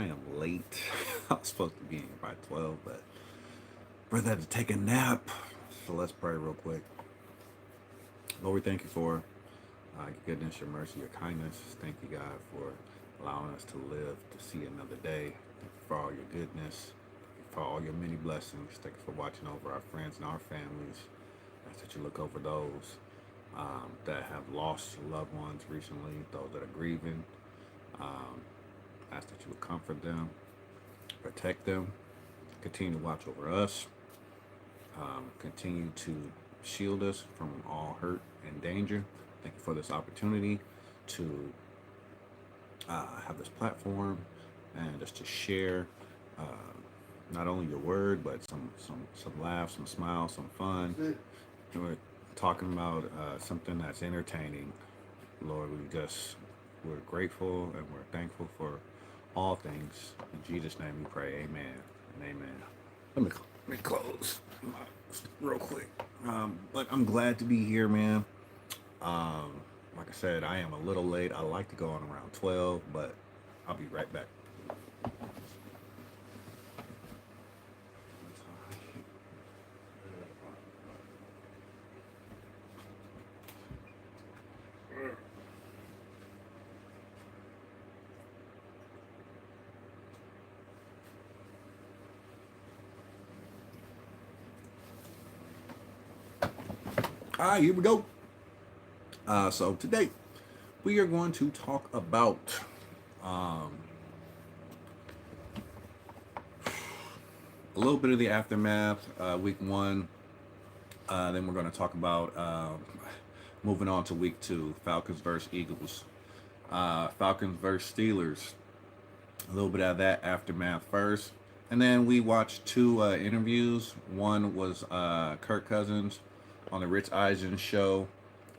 I am late. I was supposed to be in by 12, but brother had to take a nap. So let's pray real quick. Lord, we thank you for your goodness, your mercy, your kindness. Thank you, God, for allowing us to live to see another day. Thank you for all your goodness. Thank you for all your many blessings. Thank you for watching over our friends and our families. I ask that you look over those that have lost loved ones recently, those that are grieving. Um, ask that you would comfort them, protect them, continue to watch over us, continue to shield us from all hurt and danger. Thank you for this opportunity to have this platform and just to share uh, not only your word but some laughs, some smiles, some fun. We're talking about something that's entertaining. Lord, we're grateful and we're thankful for all things. In Jesus' name we pray. Amen and amen. Let me close real quick. But I'm glad to be here, man. Um, like I said, I am a little late. I like to go on around 12, but I'll be right back. All right, here we go. So today we are going to talk about um, a little bit of the aftermath, week one. Then we're going to talk about moving on to week two, Falcons versus Eagles, Falcons versus Steelers. A little bit of that aftermath first. And then we watched two interviews. One was Kirk Cousins on the Rich Eisen show.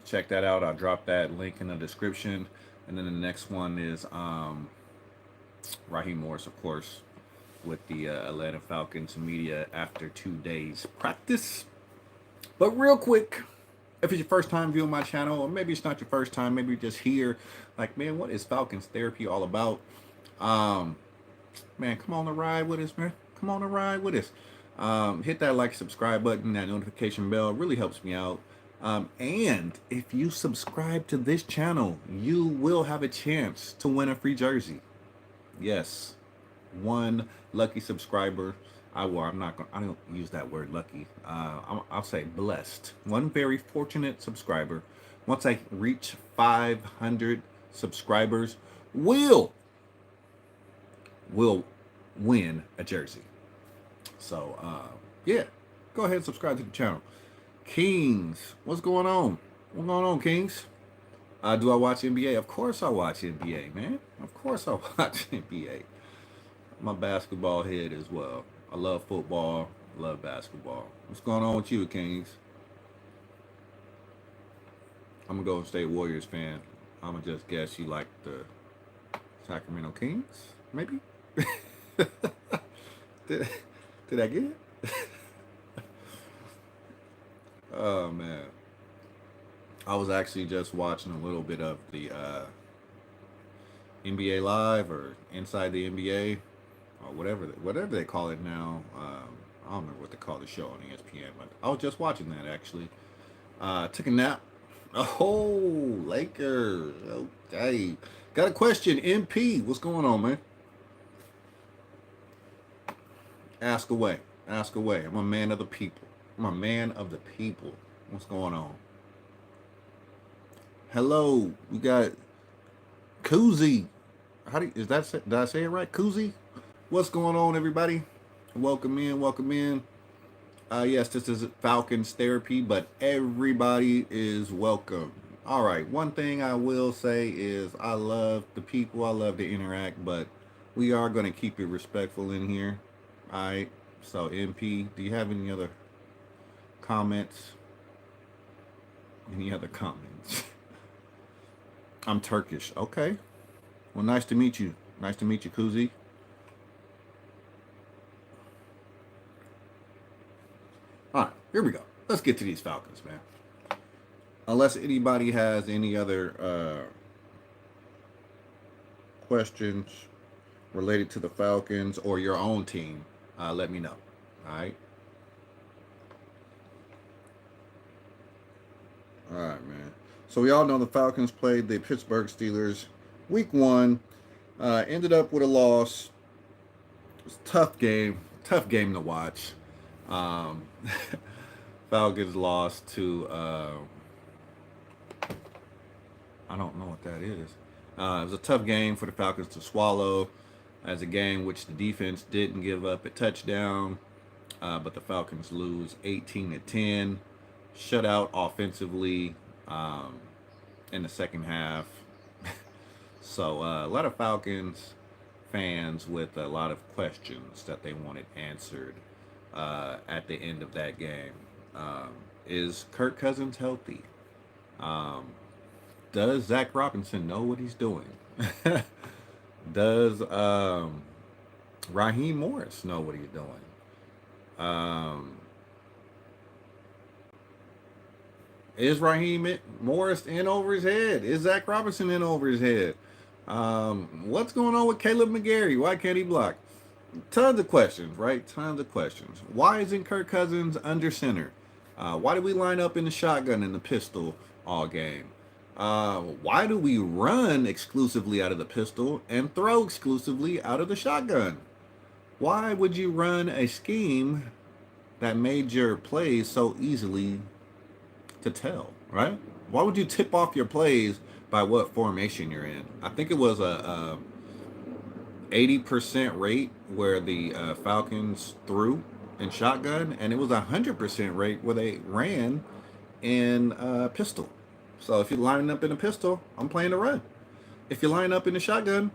Check that out. I'll drop that link in the description. And then the next one is Raheem Morris, of course, with the Atlanta Falcons media after 2 days practice. But real quick, if it's your first time viewing my channel, or maybe it's not your first time, maybe you're just here, like, man, what is Falcons therapy all about? Um, Man, come on the ride with us, man. Come on the ride with us. Hit that like, subscribe button, that notification bell. It really helps me out. And if you subscribe to this channel, you will have a chance to win a free jersey. Yes, one lucky subscriber. I'm not gonna. I don't use that word lucky. I'll say blessed. One very fortunate subscriber. Once I reach 500 subscribers, will will win a jersey. So yeah, go ahead and subscribe to the channel. Kings, what's going on? What's going on, Kings? Do I watch NBA? Of course I watch NBA, man. Of course I watch NBA. I'm a basketball head as well. I love football. I love basketball. What's going on with you, Kings? I'm a Golden State Warriors fan. I'm gonna just guess you like the Sacramento Kings, maybe. did, did I get it? Oh man, I was actually just watching a little bit of the NBA Live or Inside the NBA or whatever they call it now. I don't remember what they call the show on ESPN, but I was just watching that actually. Took a nap. Oh, Lakers. Okay, got a question. MP, what's going on, man? Ask away. Ask away. I'm a man of the people. I'm a man of the people. What's going on? Hello, we got Koozie. Did I say it right? Koozie? What's going on, everybody? Welcome in, welcome in. Yes, this is Falcons therapy, but everybody is welcome. All right, one thing I will say is I love the people. I love to interact, but we are going to keep it respectful in here. All right. So, MP, do you have any other comments? Any other comments? I'm Turkish. Okay. Well, nice to meet you. Nice to meet you, Kuzi. All right, here we go. Let's get to these Falcons, man. Unless anybody has any other questions related to the Falcons or your own team, let me know. All right. All right, man. So we all know the Falcons played the Pittsburgh Steelers week one. Ended up with a loss. It was a tough game. Tough game to watch. Um, Falcons lost to I don't know what that is. It was a tough game for the Falcons to swallow, as a game which the defense didn't give up a touchdown, but the Falcons lose 18-10. Shutout offensively um, in the second half. So a lot of Falcons fans with a lot of questions that they wanted answered at the end of that game. Um, is Kirk Cousins healthy? Um, does Zach Robinson know what he's doing? Does Raheem Morris know what he's doing? Um, is Raheem Morris in over his head? Is Zach Robinson in over his head? What's going on with Caleb McGarry? Why can't he block? Tons of questions, right? Tons of questions. Why isn't Kirk Cousins under center? Why do we line up in the shotgun and the pistol all game? Why do we run exclusively out of the pistol and throw exclusively out of the shotgun? Why would you run a scheme that made your plays so easily to tell, right? Why would you tip off your plays by what formation you're in? I think it was a 80% rate where the Falcons threw in shotgun, and it was a 100% rate where they ran in pistol. So if you're lining up in a pistol, I'm playing the run. If you're lining up in the shotgun,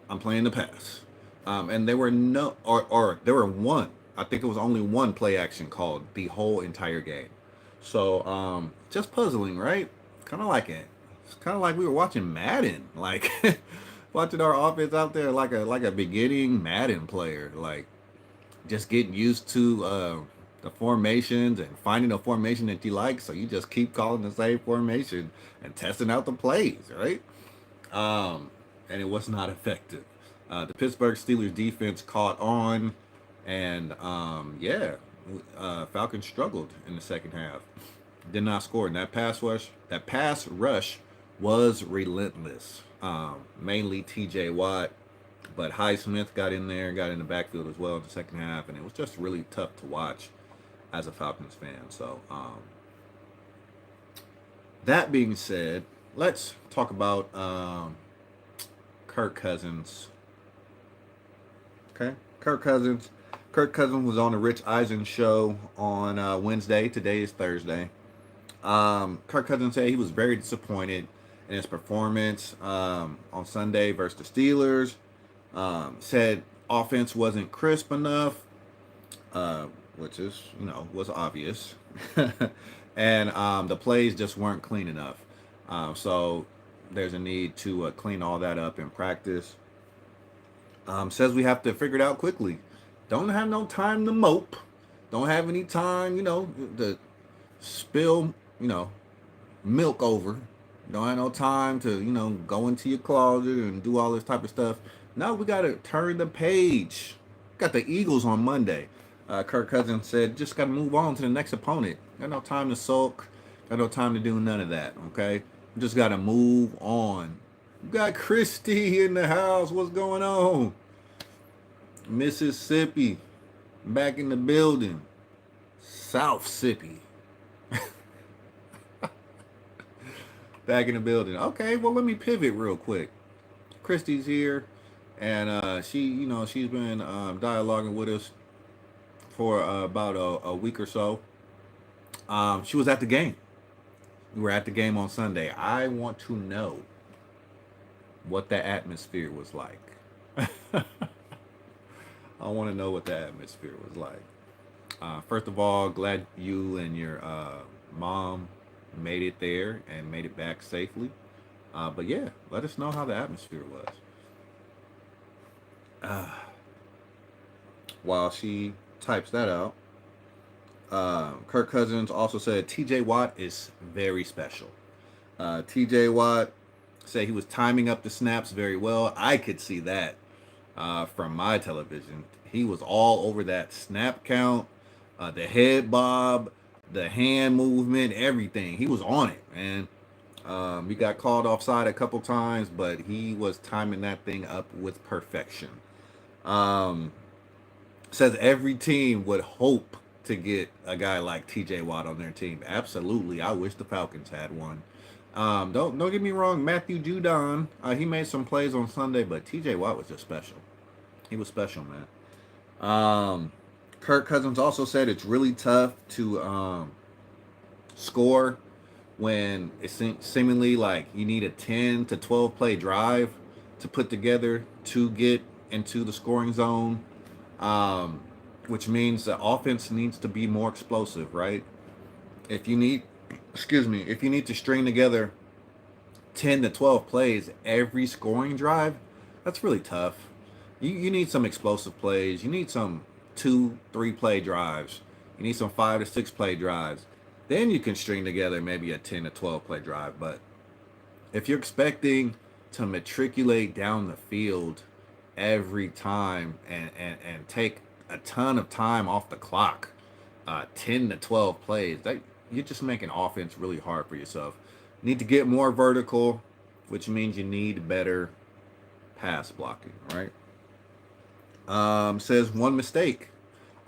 I'm playing the pass. And there were no, or there were one. I think it was only one play action called the whole entire game. So just puzzling, right? Kind of like it. It's kind of like we were watching Madden, like watching our offense out there like a beginning Madden player, like just getting used to the formations and finding a formation that you like. So you just keep calling the same formation and testing out the plays, right? And it was not effective. The Pittsburgh Steelers defense caught on, and Falcons struggled in the second half. Did not score. And that pass rush was relentless. Mainly T.J. Watt, but Highsmith got in there, got in the backfield as well in the second half, and it was just really tough to watch as a Falcons fan. So, that being said, let's talk about Kirk Cousins. Okay, Kirk Cousins. Kirk Cousins was on the Rich Eisen show on Wednesday. Today is Thursday. Kirk Cousins said he was very disappointed in his performance on Sunday versus the Steelers. Said offense wasn't crisp enough, which is, was obvious. And the plays just weren't clean enough. So there's a need to clean all that up in practice. Says we have to figure it out quickly. Don't have no time to mope. Don't have any time, to spill, milk over. Don't have no time to, go into your closet and do all this type of stuff. No, we got to turn the page. Got the Eagles on Monday. Kirk Cousins said, just got to move on to the next opponent. Got no time to sulk. Got no time to do none of that, okay? Just got to move on. You got Christy in the house. What's going on? Mississippi. Back in the building. South Sippy. Back in the building. Okay, well, let me pivot real quick. Christy's here, and she's been dialoguing with us for about a week or so. She was at the game. We were at the game on Sunday. I want to know what the atmosphere was like. I want to know what the atmosphere was like. First of all, glad you and your mom made it there and made it back safely. But yeah, let us know how the atmosphere was. While she types that out, Kirk Cousins also said T.J. Watt is very special. T.J. Watt said he was timing up the snaps very well. I could see that. from my television. He was all over that snap count, the head bob, the hand movement, everything. He was on it, man. He got called offside a couple times, but he was timing that thing up with perfection. Um, Says every team would hope to get a guy like TJ Watt on their team. Absolutely. I wish the Falcons had one. Don't get me wrong, Matthew Judon, he made some plays on Sunday, but TJ Watt was just special. He was special, man. Kirk Cousins also said it's really tough to score when it's seemingly like you need a 10 to 12 play drive to put together to get into the scoring zone, um, which means the offense needs to be more explosive, right? If you need, excuse me, if you need to string together 10 to 12 plays every scoring drive, that's really tough. You need some explosive plays. You need some 2, 3 play drives. You need some 5 to 6 play drives. Then you can string together maybe a 10 to 12 play drive. But if you're expecting to matriculate down the field every time and take a ton of time off the clock, 10 to 12 plays, you're just making offense really hard for yourself. You need to get more vertical, which means you need better pass blocking, right? Says one mistake.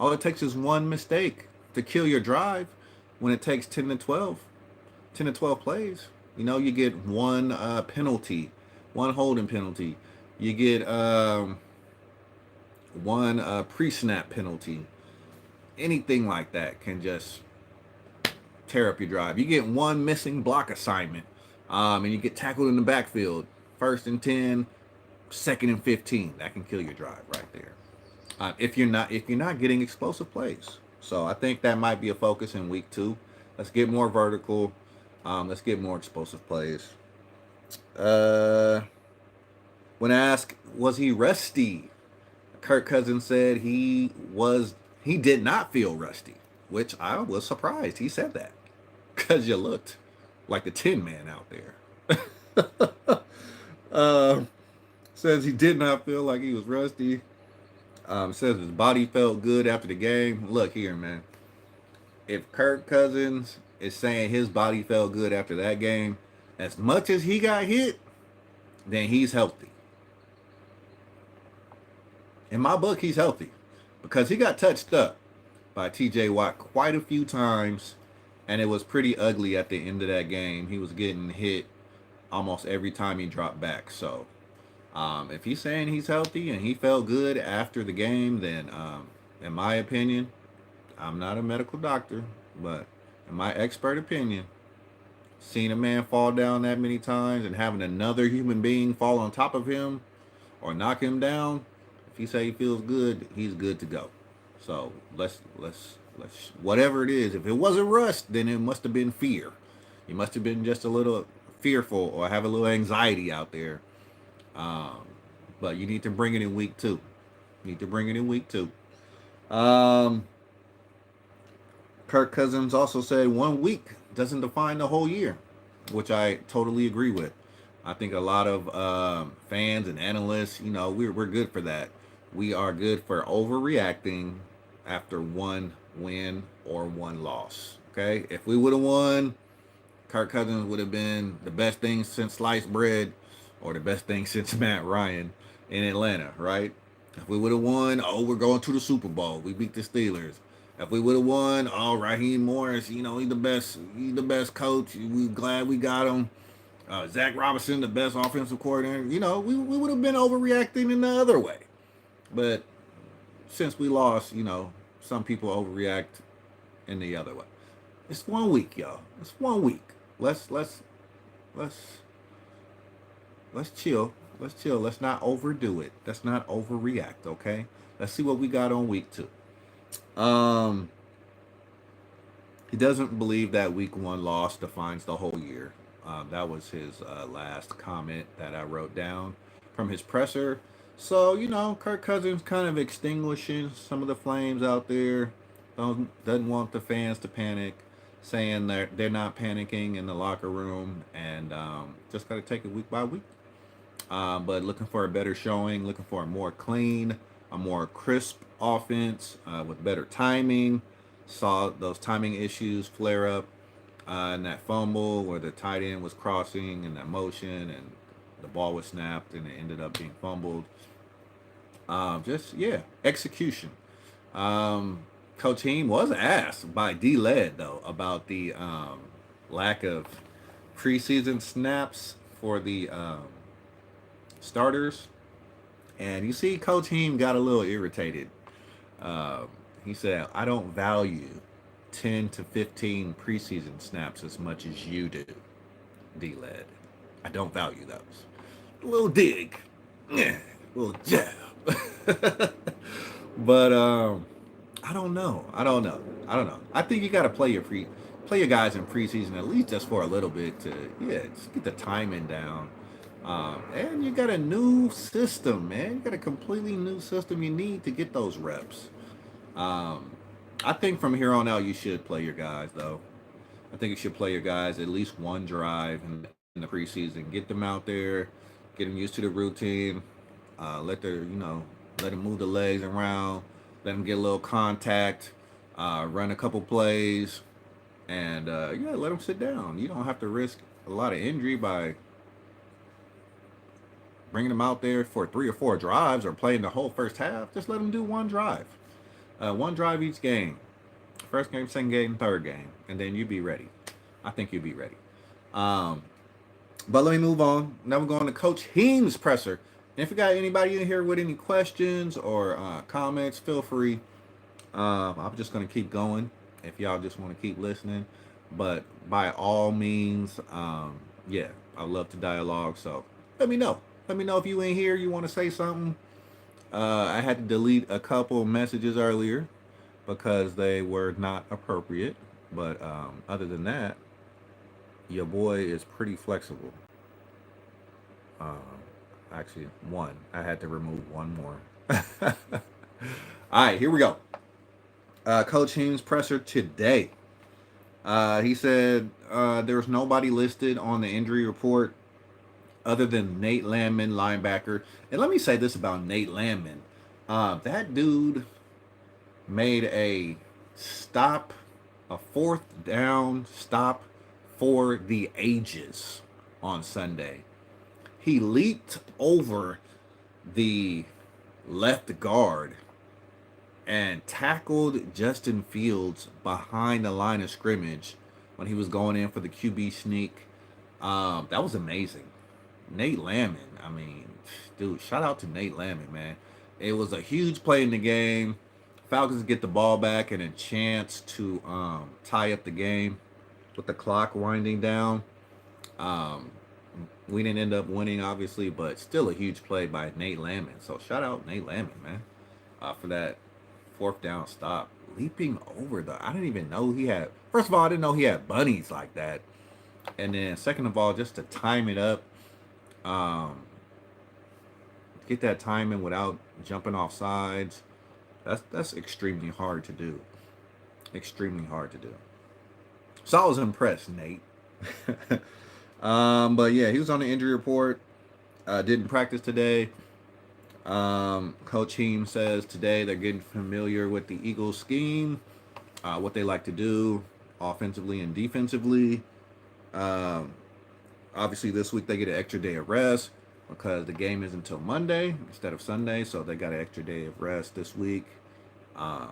All it takes is one mistake to kill your drive when it takes 10 to 12 plays. You know, you get one penalty, one holding penalty. You get one pre-snap penalty. Anything like that can just tear up your drive. You get one missing block assignment, and you get tackled in the backfield. 1st and 10, 2nd and 15. That can kill your drive right there. If you're not getting explosive plays. So I think that might be a focus in week 2. Let's get more vertical. Let's get more explosive plays. When asked, was he rusty? Kirk Cousins said he did not feel rusty, which I was surprised he said that because you looked like the Tin Man out there. Says he did not feel like he was rusty. Says his body felt good after the game. Look here, man. If Kirk Cousins is saying his body felt good after that game, as much as he got hit, then he's healthy. In my book, he's healthy because he got touched up by TJ Watt quite a few times, and it was pretty ugly at the end of that game. He was getting hit almost every time he dropped back. So if he's saying he's healthy and he felt good after the game, then in my opinion, I'm not a medical doctor, but in my expert opinion, seeing a man fall down that many times and having another human being fall on top of him or knock him down, if he say he feels good, he's good to go. So let's whatever it is. If it wasn't rust, then it must have been fear. You must have been just a little fearful or have a little anxiety out there. But you need to bring it in week 2. You need to bring it in week 2. Kirk Cousins also said 1 week doesn't define the whole year, which I totally agree with. I think a lot of fans and analysts, we're good for that. We are good for overreacting after one win or one loss. Okay, if we would have won, Kirk Cousins would have been the best thing since sliced bread, or the best thing since Matt Ryan in Atlanta, right? If we would have won, we're going to the Super Bowl. We beat the Steelers. If we would have won, Raheem Morris, he's the best coach. We glad we got him. Zach Robinson, the best offensive coordinator. We would have been overreacting in the other way. But since we lost, some people overreact in the other way. It's 1 week, y'all. It's 1 week. Let's chill. Let's chill. Let's not overdo it. Let's not overreact, okay? Let's see what we got on week 2. He doesn't believe that week 1 loss defines the whole year. That was his last comment that I wrote down from his presser. So, Kirk Cousins kind of extinguishing some of the flames out there. Doesn't want the fans to panic, saying they're not panicking in the locker room, and just got to take it week by week. but looking for a better showing, looking for a more clean, a more crisp offense with better timing. Saw those timing issues flare up in that fumble where the tight end was crossing in that motion and the ball was snapped and it ended up being fumbled. Just yeah, execution. Coach Heem was asked by D Led though about the lack of preseason snaps for the starters, and you see Coach Heem got a little irritated. Um, he said, "I don't value 10 to 15 preseason snaps as much as you do, D Led. I don't value those." A little dig, yeah, a little jab. But I don't know. I think you got to play your guys in preseason at least just for a little bit to just get the timing down. And you got a new system, man. You got a completely new system. You need to get those reps. Um, I think from here on out you should play your guys though. I think you should play your guys at least one drive in the preseason. Get them out there, get them used to the routine. Let them move the legs around, let them get a little contact, run a couple plays, and let them sit down. You don't have to risk a lot of injury by bringing them out there for 3 or 4 drives or playing the whole first half. Just let them do one drive each game. First game, second game, third game, and then you be ready. I think you'll be ready. Um, but let me move on. Now we're going to Coach Heems' presser. And if you got anybody in here with any questions or comments, feel free. I'm just going to keep going if y'all just want to keep listening. But by all means, I love to dialogue. So let me know. Let me know if you in here, you want to say something. I had to delete a couple messages earlier because they were not appropriate. But other than that, your boy is pretty flexible. Um, Actually, one. I had to remove one more. All right, here we go. Coach Heem's presser today. He said there was nobody listed on the injury report other than Nate Landman, linebacker. And let me say this about Nate Landman. That dude made a stop, a fourth down stop for the ages on Sunday. He leaped over the left guard and tackled Justin Fields behind the line of scrimmage when he was going in for the QB sneak. That was amazing. Nate Landman, I mean, dude, shout out to Nate Landman, man. It was a huge play in the game. Falcons get the ball back and a chance to tie up the game with the clock winding down. Um, we didn't end up winning, obviously, but still a huge play by Nate Landman. So shout out Nate Landman, man, for that fourth down stop. Leaping over I didn't even know he had. First of all, I didn't know he had bunnies like that. And then second of all, just to time it up, um, get that timing without jumping off sides. That's extremely hard to do. Extremely hard to do. So I was impressed, Nate. But yeah, he was on the injury report. Didn't practice today. Coach Heem says today they're getting familiar with the Eagles scheme, what they like to do offensively and defensively. Um, Obviously, this week they get an extra day of rest because the game is until Monday instead of Sunday, so they got an extra day of rest this week. Um,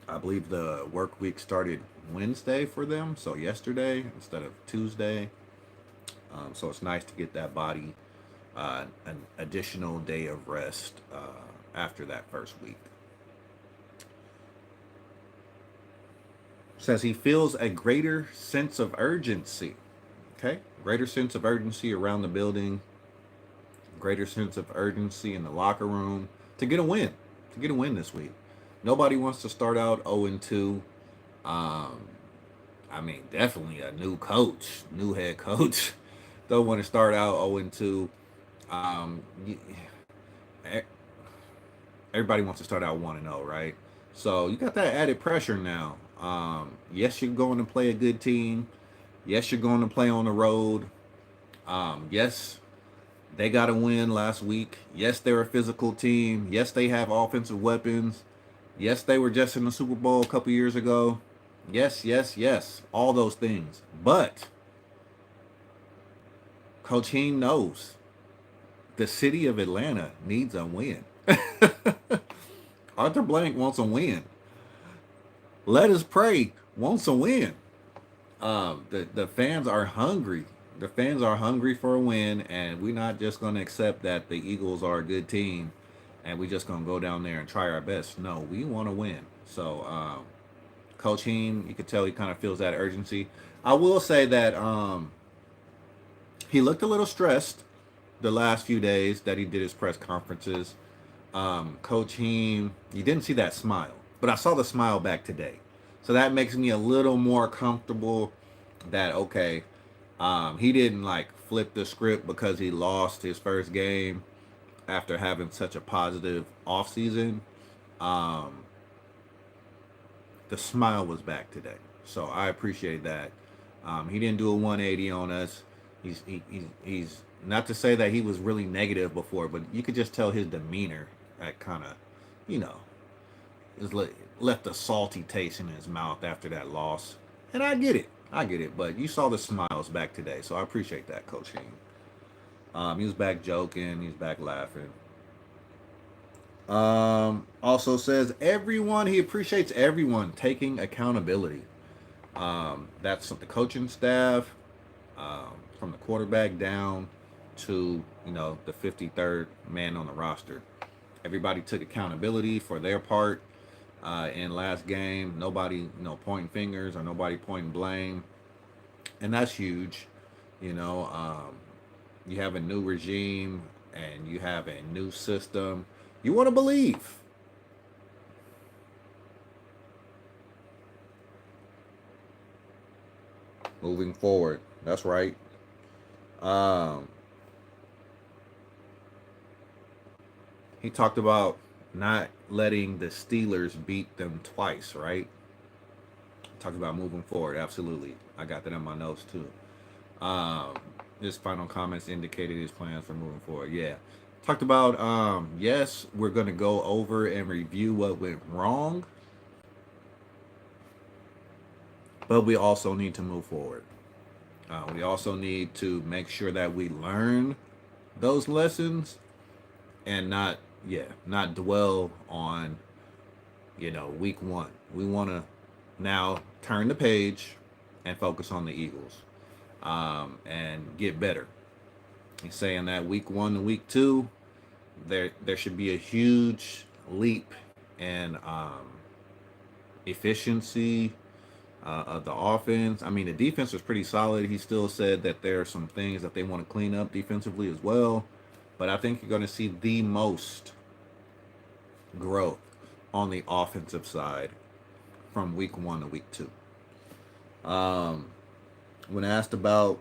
I believe the work week started Wednesday for them, so yesterday instead of Tuesday. So it's nice to get that body an additional day of rest after that first week. Says he feels a greater sense of urgency. Okay, greater sense of urgency around the building, greater sense of urgency in the locker room to get a win this week. Nobody wants to start out 0-2. I mean, definitely a new coach, new head coach. Don't want to start out 0-2. Um, Everybody wants to start out 1-0, right? So you got that added pressure now. Yes, you're going to play a good team. Yes, you're going to play on the road. Yes, They got a win last week. Yes, they're a physical team. Yes, they have offensive weapons. Yes, they were just in the Super Bowl a couple years ago. Yes, yes, yes. All those things. But Coach Heem knows the city of Atlanta needs a win. Arthur Blank wants a win. Let us pray wants a win. The fans are hungry. The fans are hungry for a win, and we're not just going to accept that the Eagles are a good team, and we're just going to go down there and try our best. No, we want to win. So, Coach Heem, you could tell he kind of feels that urgency. I will say that he looked a little stressed the last few days that he did his press conferences. Coach Heem, you didn't see that smile, but I saw the smile back today. So that makes me a little more comfortable that, okay, he didn't like flip the script because he lost his first game after having such a positive offseason. Um, the smile was back today. So I appreciate that. He didn't do a 180 on us. He's not to say that he was really negative before, but you could just tell his demeanor that kind of, you know, is left a salty taste in his mouth after that loss. And I get it. I get it. But you saw the smiles back today. So I appreciate that, Coach Heem. He was back joking. He was back laughing. Also says everyone, he appreciates everyone taking accountability. That's the coaching staff, from the quarterback down to, the 53rd man on the roster. Everybody took accountability for their part in last game. Nobody, pointing fingers or nobody pointing blame, and that's huge. You know, you have a new regime and you have a new system. You want to believe. Moving forward, that's right. Um, he talked about not letting the Steelers beat them twice, right? Talked about moving forward. Absolutely, I got that in my notes too. Um, his final comments indicated his plans for moving forward. Yeah, talked about yes, we're gonna go over and review what went wrong, but we also need to move forward. We also need to make sure that we learn those lessons and not dwell on week one. We want to now turn the page and focus on the Eagles, and get better. He's saying that week one to week two, there should be a huge leap in efficiency of the offense. I mean, the defense was pretty solid. He still said that there are some things that they want to clean up defensively as well. But I think you're going to see the most growth on the offensive side from week one to week two. When asked about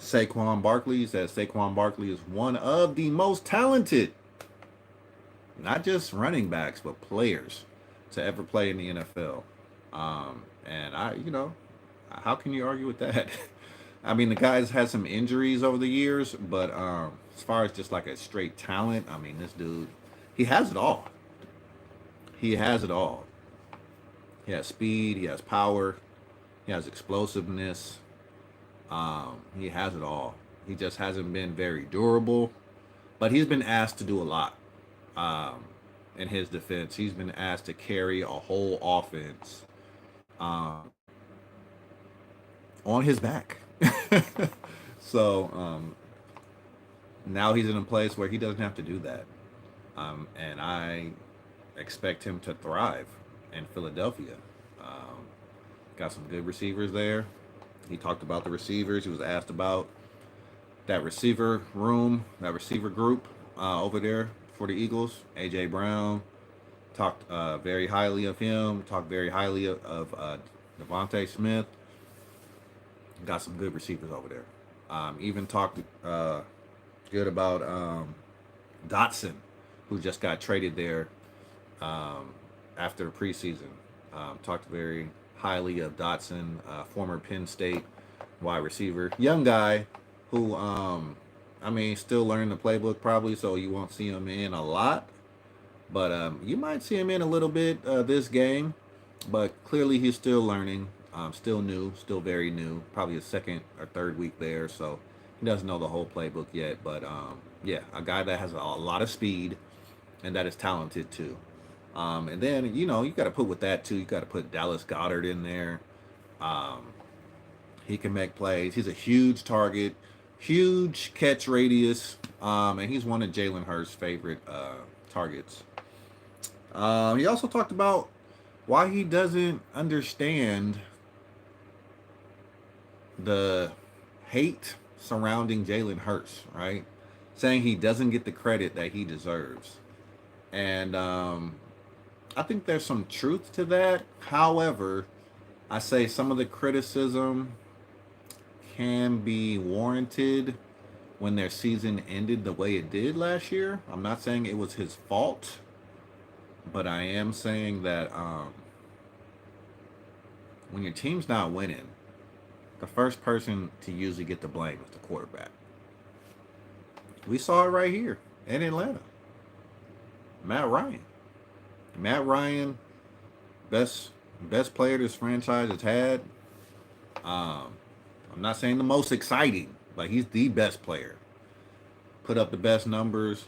Saquon Barkley, he says Saquon Barkley is one of the most talented, not just running backs, but players to ever play in the NFL. And how can you argue with that? I mean, the guy's had some injuries over the years, but as far as just like a straight talent, I mean, this dude, he has it all. He has it all. He has speed, he has power, he has explosiveness. He has it all. He just hasn't been very durable, but he's been asked to do a lot. Um, in his defense, he's been asked to carry a whole offense um, on his back. So now he's in a place where he doesn't have to do that. And I expect him to thrive in Philadelphia. Um, got some good receivers there. He talked about the receivers. He was asked about that receiver room, that receiver group over there for the Eagles. A.J. Brown talked very highly of him, talked very highly of Devontae Smith. Got some good receivers over there. Even talked good about Dotson, who just got traded there um, after the preseason. Talked very highly of Dotson, former Penn State wide receiver, young guy who, I mean, still learning the playbook probably, so you won't see him in a lot. But you might see him in a little bit this game. But clearly, he's still learning, still new, still very new. Probably a second or third week there, so he doesn't know the whole playbook yet. But yeah, a guy that has a lot of speed and that is talented too. And then you got to put with that too. You got to put Dallas Goddard in there. Um, he can make plays. He's a huge target, huge catch radius, and he's one of Jalen Hurts' favorite targets. He also talked about why he doesn't understand the hate surrounding Jalen Hurts, right? Saying he doesn't get the credit that he deserves. And I think there's some truth to that. However, I say some of the criticism can be warranted when their season ended the way it did last year. I'm not saying it was his fault, but I am saying that when your team's not winning, the first person to usually get the blame is the quarterback. We saw it right here in Atlanta. Matt Ryan. Matt Ryan, best player this franchise has had. Um, I'm not saying the most exciting, but he's the best player. Put up the best numbers.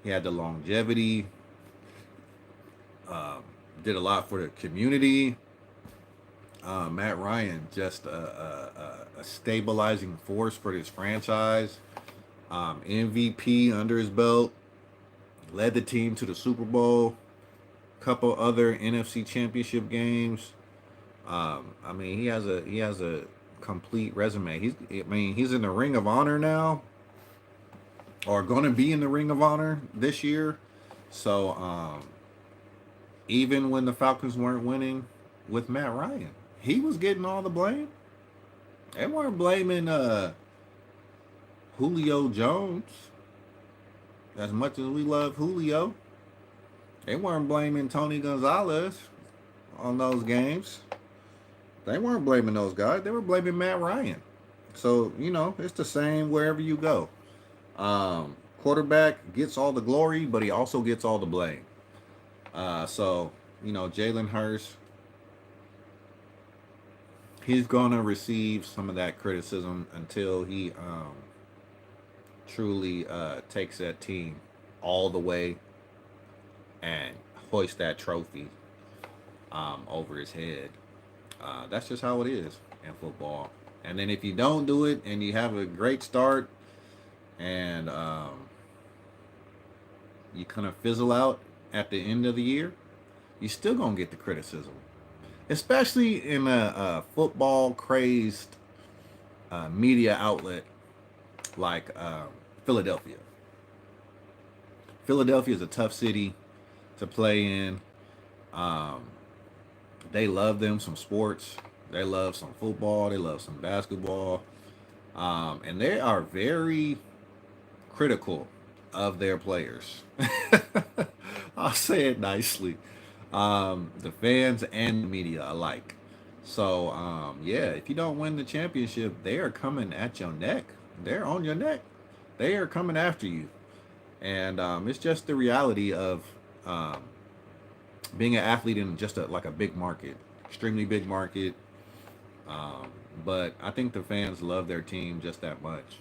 He had the longevity. Did a lot for the community. Matt Ryan, just a stabilizing force for this franchise. MVP under his belt. Led the team to the Super Bowl. Couple other NFC Championship games. I mean, he has a complete resume. He's in the Ring of Honor now, or going to be in the Ring of Honor this year. So even when the Falcons weren't winning with Matt Ryan, he was getting all the blame. They weren't blaming Julio Jones as much as we love Julio. They weren't blaming Tony Gonzalez on those games. They weren't blaming those guys. They were blaming Matt Ryan. So, it's the same wherever you go. Quarterback gets all the glory, but he also gets all the blame. So, Jalen Hurts, he's going to receive some of that criticism until he truly takes that team all the way and hoist that trophy over his head. That's just how it is in football. And then if you don't do it and you have a great start and you kind of fizzle out at the end of the year, you're still going to get the criticism. Especially in a football crazed media outlet like Philadelphia. Philadelphia is a tough city to play in. They love them some sports. They love some football. They love some basketball. And they are very critical of their players. I'll say it nicely. The fans and the media alike. So, yeah, if you don't win the championship, they are coming at your neck. They're on your neck. They are coming after you. And it's just the reality of being an athlete in just like a big market, extremely big market. But I think the fans love their team just that much.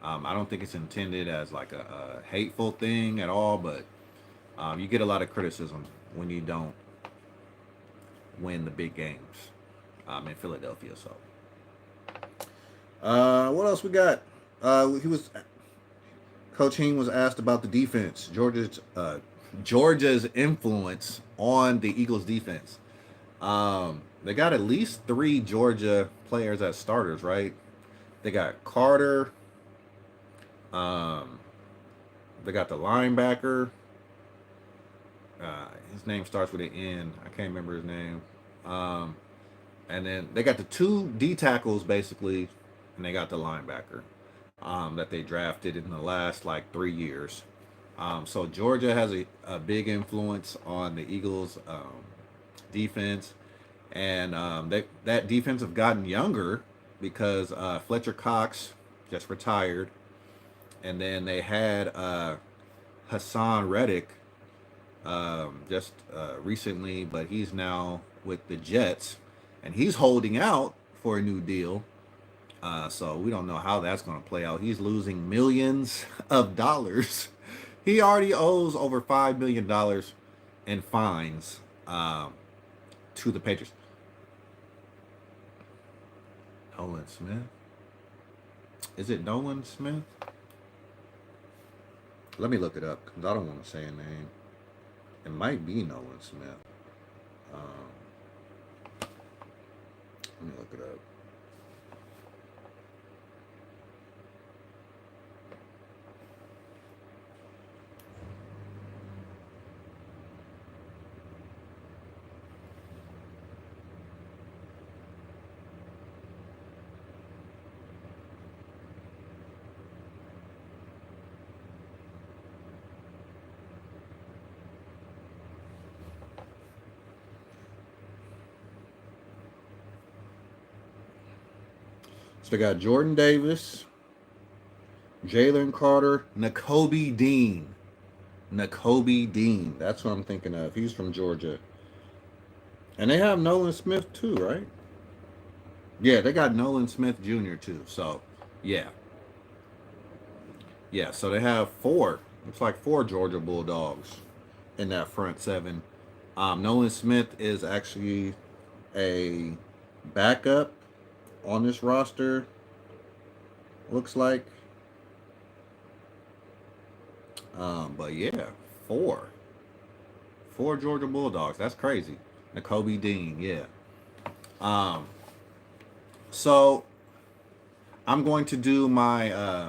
I don't think it's intended as like a hateful thing at all, but you get a lot of criticism when you don't win the big games in Philadelphia. So, what else we got? Coach Heems was asked about the defense, Georgia's influence on the Eagles' defense. They got at least 3 Georgia players as starters, right? They got Carter. They got the linebacker. His name starts with an N. I can't remember his name. And then they got the 2 D tackles basically, and they got the linebacker that they drafted in the last like 3 years. So Georgia has a big influence on the Eagles' defense, and that defense have gotten younger because Fletcher Cox just retired, and then they had Hassan Reddick just recently, but he's now with the Jets, and he's holding out for a new deal. So we don't know how that's going to play out. He's losing millions of dollars. He already owes over $5 million in fines to the Patriots. Nolan Smith? Is it Nolan Smith? Let me look it up because I don't want to say a name. It might be Nolan Smith. Let me look it up. So they got Jordan Davis, Jalen Carter, Nakobe Dean. Nakobe Dean. That's what I'm thinking of. He's from Georgia. And they have Nolan Smith too, right? Yeah, they got Nolan Smith Jr. too. So, yeah. Yeah, so they have four. Looks like four Georgia Bulldogs in that front seven. Nolan Smith is actually a backup on this roster. Looks like. But yeah, four. Four Georgia Bulldogs. That's crazy. Nakobe Dean, yeah. So I'm going to do my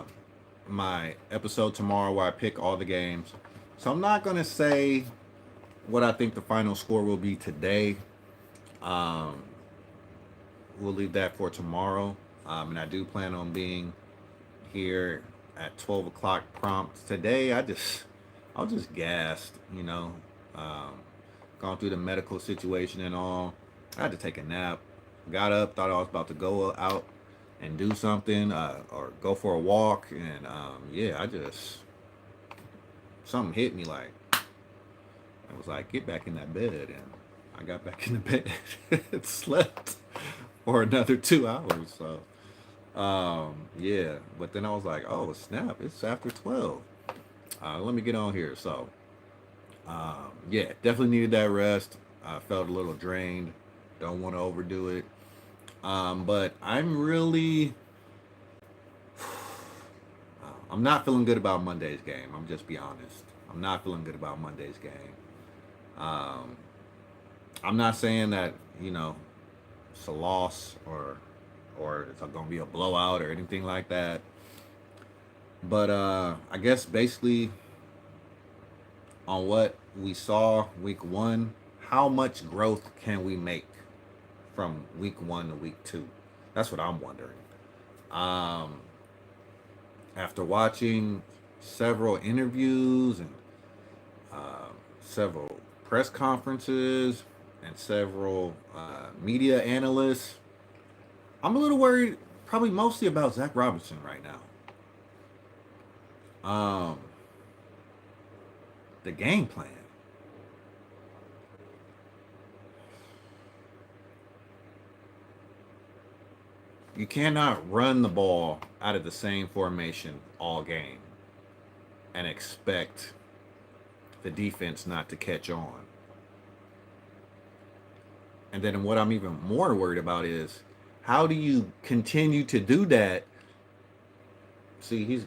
episode tomorrow where I pick all the games. So I'm not going to say what I think the final score will be today. We'll leave that for tomorrow. And I do plan on being here at 12 o'clock prompt. Today, I was just gassed, gone through the medical situation and all. I had to take a nap. Got up, thought I was about to go out and do something or go for a walk. And yeah, something hit me like, I was like, get back in that bed. And I got back in the bed and slept for another 2 hours. So, yeah. But then I was like, oh, snap, it's after 12. Let me get on here. So, yeah, definitely needed that rest. I felt a little drained. Don't want to overdo it. But I'm really, I'm not feeling good about Monday's game. I'm just be honest. I'm not feeling good about Monday's game. I'm not saying that, it's a loss or it's going to be a blowout or anything like that. But I guess basically on what we saw week 1, how much growth can we make from week 1 to week 2? That's what I'm wondering. After watching several interviews and several press conferences and several media analysts, I'm a little worried, probably mostly about Zach Robinson right now. The game plan. You cannot run the ball out of the same formation all game and expect the defense not to catch on. And then what I'm even more worried about is, how do you continue to do that? See, he's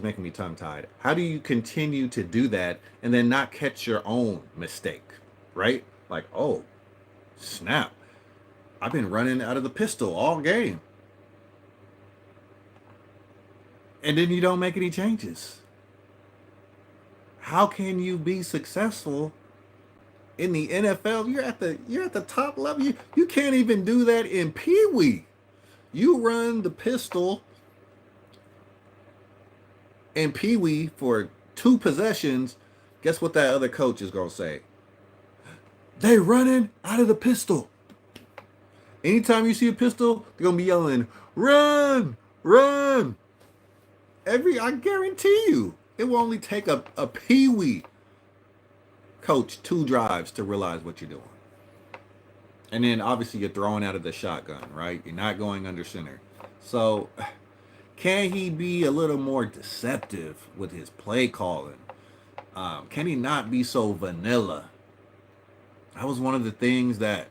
making me tongue-tied. How do you continue to do that and then not catch your own mistake, right? Like, oh, snap. I've been running out of the pistol all game. And then you don't make any changes. How can you be successful in the NFL? You're at the top level. You can't even do that in Pee Wee. You run the pistol in Pee Wee for 2 possessions. Guess what that other coach is gonna say? They running out of the pistol. Anytime you see a pistol, they're gonna be yelling, "Run, run!" I guarantee you, it will only take a peewee coach 2 drives to realize what you're doing. And then obviously you're throwing out of the shotgun, right? You're not going under center. So can he be a little more deceptive with his play calling? Can he not be so vanilla? That was one of the things that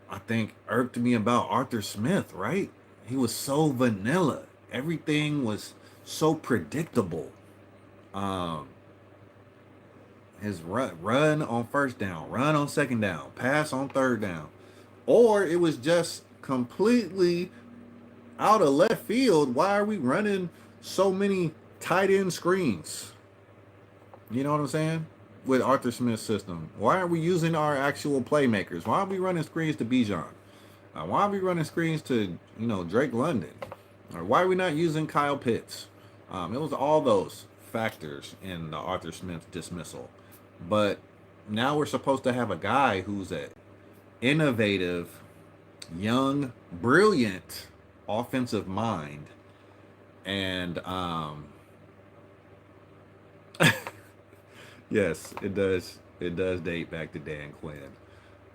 I think irked me about Arthur Smith, right? He was so vanilla. Everything was so predictable. Um, his run on first down, run on second down, pass on third down. Or it was just completely out of left field. Why are we running so many tight end screens? You know what I'm saying? With Arthur Smith's system. Why aren't we using our actual playmakers? Why are we running screens to Bijan? Why are we running screens to, Drake London? Or why are we not using Kyle Pitts? It was all those factors in the Arthur Smith dismissal. But now we're supposed to have a guy who's an innovative, young, brilliant offensive mind. And yes, it does. It does date back to Dan Quinn.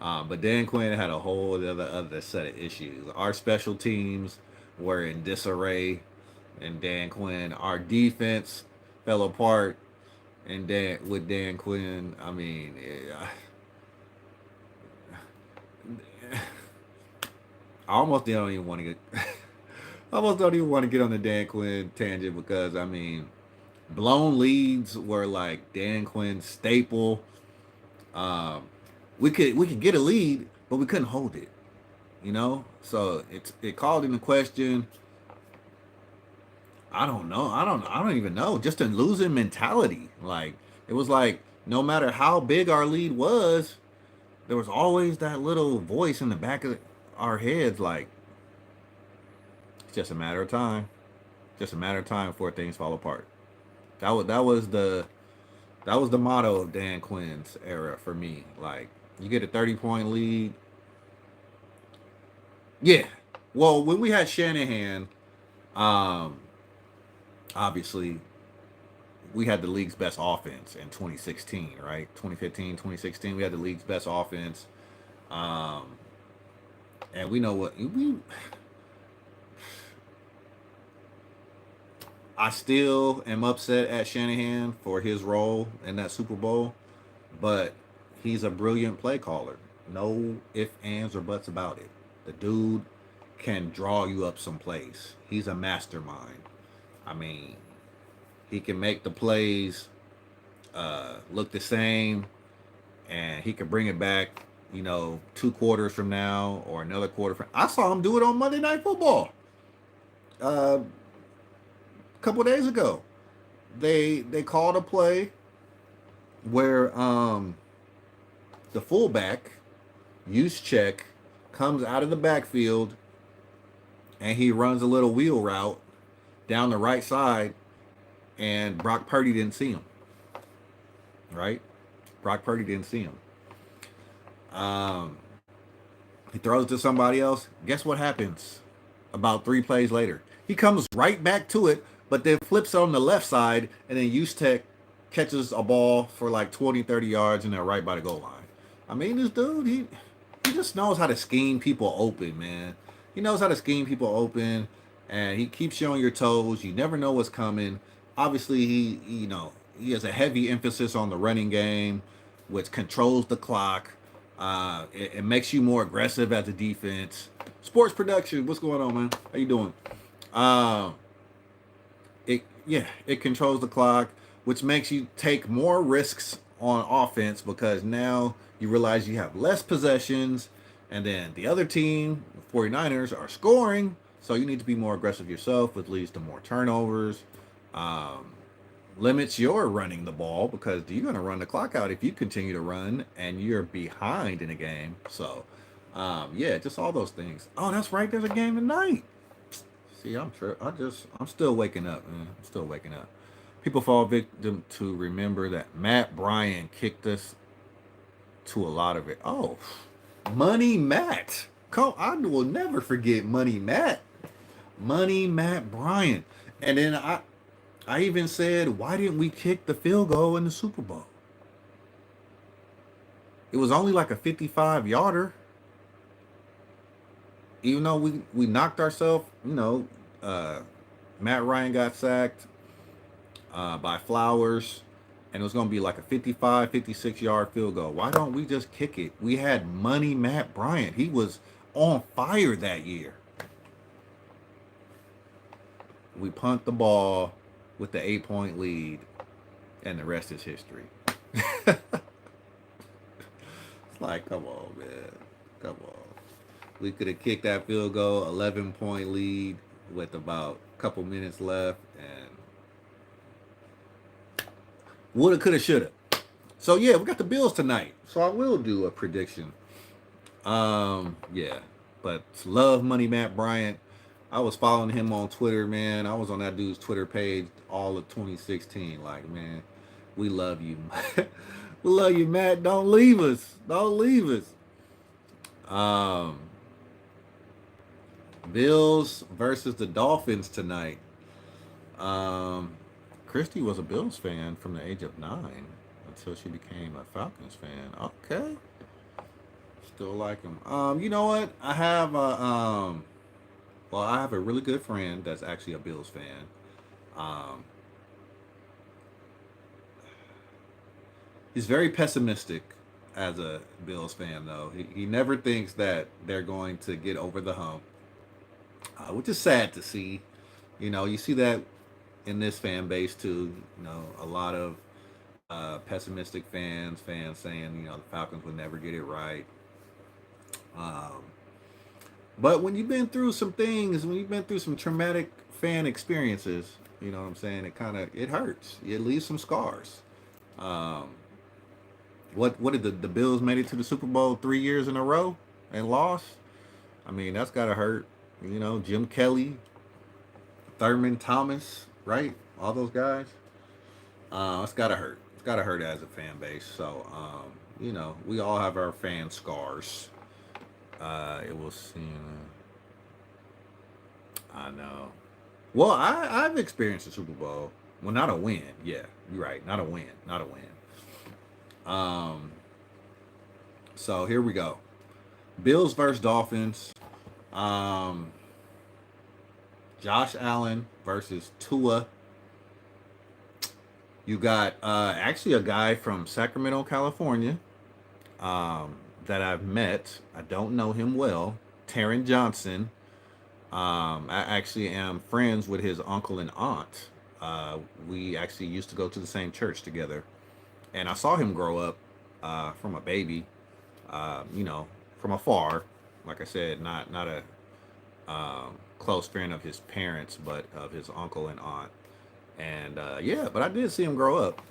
But Dan Quinn had a whole other set of issues. Our special teams were in disarray, and Dan Quinn. Our defense fell apart, and with Dan Quinn. I mean, I almost don't even want to get. I almost don't even want to get on the Dan Quinn tangent because I mean, blown leads were like Dan Quinn's staple. Um, we could get a lead, but we couldn't hold it. So it called into question. I don't know. I don't even know. Just a losing mentality. Like it was like no matter how big our lead was, there was always that little voice in the back of our heads. Like it's just a matter of time. Just a matter of time before things fall apart. That was the motto of Dan Quinn's era for me. Like you get a 30-point lead. Yeah. Well, when we had Shanahan, um, obviously we had the league's best offense in 2016, right? 2015, 2016, we had the league's best offense. Um, and we know what we. I still am upset at Shanahan for his role in that Super Bowl, but he's a brilliant play caller. No ifs, ands, or buts about it. The dude can draw you up some plays. He's a mastermind. I mean, he can make the plays look the same, and he can bring it back. 2 quarters from now or another quarter from. I saw him do it on Monday Night Football a couple days ago. They called a play where the fullback use check comes out of the backfield and he runs a little wheel route down the right side, and Brock Purdy didn't see him. Right? Brock Purdy didn't see him. Um, he throws to somebody else. Guess what happens? About 3 plays later, he comes right back to it, but then flips on the left side, and then Tech catches a ball for like 20, 30 yards, and they're right by the goal line. I mean, this dude, he just knows how to scheme people open, man. He knows how to scheme people open, and he keeps you on your toes. You never know what's coming. Obviously, he has a heavy emphasis on the running game, which controls the clock. It makes you more aggressive as a defense. Sports production, what's going on, man? How you doing? Um, it controls the clock, which makes you take more risks on offense because now you realize you have less possessions, and then the other team, the 49ers, are scoring, so you need to be more aggressive yourself, which leads to more turnovers. Um, Limits your running the ball because you're going to run the clock out if you continue to run and you're behind in a game. So, just all those things. Oh, that's right. There's a game tonight. See, I'm still waking up, man. I'm still waking up. People fall victim to remember that Matt Bryan kicked us to a lot of it. Oh, Money Matt. I will never forget Money Matt. Money Matt Bryant. And then I even said, why didn't we kick the field goal in the Super Bowl? It was only like a 55 yarder. Even though we knocked ourselves, uh, Matt Ryan got sacked by Flowers, and it was going to be like a 55, 56-yard field goal. Why don't we just kick it? We had Money Matt Bryant. He was on fire that year. We punt the ball with the 8-point lead, and the rest is history. It's like, come on, man. Come on. We could have kicked that field goal, 11-point lead with about a couple minutes left, and woulda, coulda, shoulda. So yeah, we got the Bills tonight. So I will do a prediction. Yeah, but love Money Matt Bryant. I was following him on Twitter, man. I was on that dude's Twitter page all of 2016. Like, man, we love you. We love you, Matt. Don't leave us. Don't leave us. Um, Bills versus the Dolphins tonight. Um, Christy was a Bills fan from the age of 9 until she became a Falcons fan. Okay, still like him. You know what? I have a really good friend that's actually a Bills fan. Um, he's very pessimistic as a Bills fan, though. He never thinks that they're going to get over the hump, which is sad to see. You see that in this fan base too. A lot of pessimistic fans saying the Falcons would never get it right. Um, but when you've been through some things, when you've been through some traumatic fan experiences, you know what I'm saying, it hurts. It leaves some scars. Um, what did the Bills made it to the Super Bowl 3 years in a row and lost? I mean, that's gotta hurt. Jim Kelly, Thurman Thomas, right? All those guys. It's gotta hurt. It's gotta hurt as a fan base. So, we all have our fan scars. It was, I know. Well, I've experienced a Super Bowl. Well, not a win. Yeah, you're right. Not a win. Not a win. Um, so here we go. Bills versus Dolphins. Um, Josh Allen versus Tua. You got actually a guy from Sacramento, California, that I've met. I don't know him well. Taron Johnson. I actually am friends with his uncle and aunt. We actually used to go to the same church together, and I saw him grow up from a baby. From afar. Like I said, not a close friend of his parents, but of his uncle and aunt. And yeah, but I did see him grow up.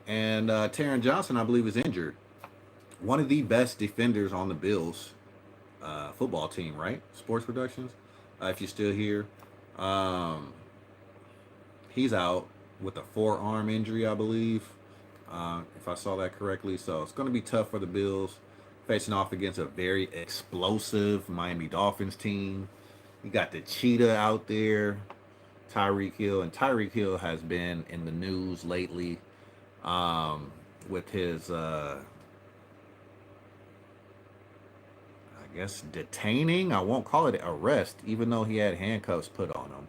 And Taron Johnson, I believe, is injured. One of the best defenders on the Bills football team, right? Sports Productions. If you're still here, um, he's out with a forearm injury, I believe, if I saw that correctly. So it's going to be tough for the Bills facing off against a very explosive Miami Dolphins team. You got the Cheetah out there, Tyreek Hill, and Tyreek Hill has been in the news lately with his, I guess, detaining. I won't call it arrest, even though he had handcuffs put on him.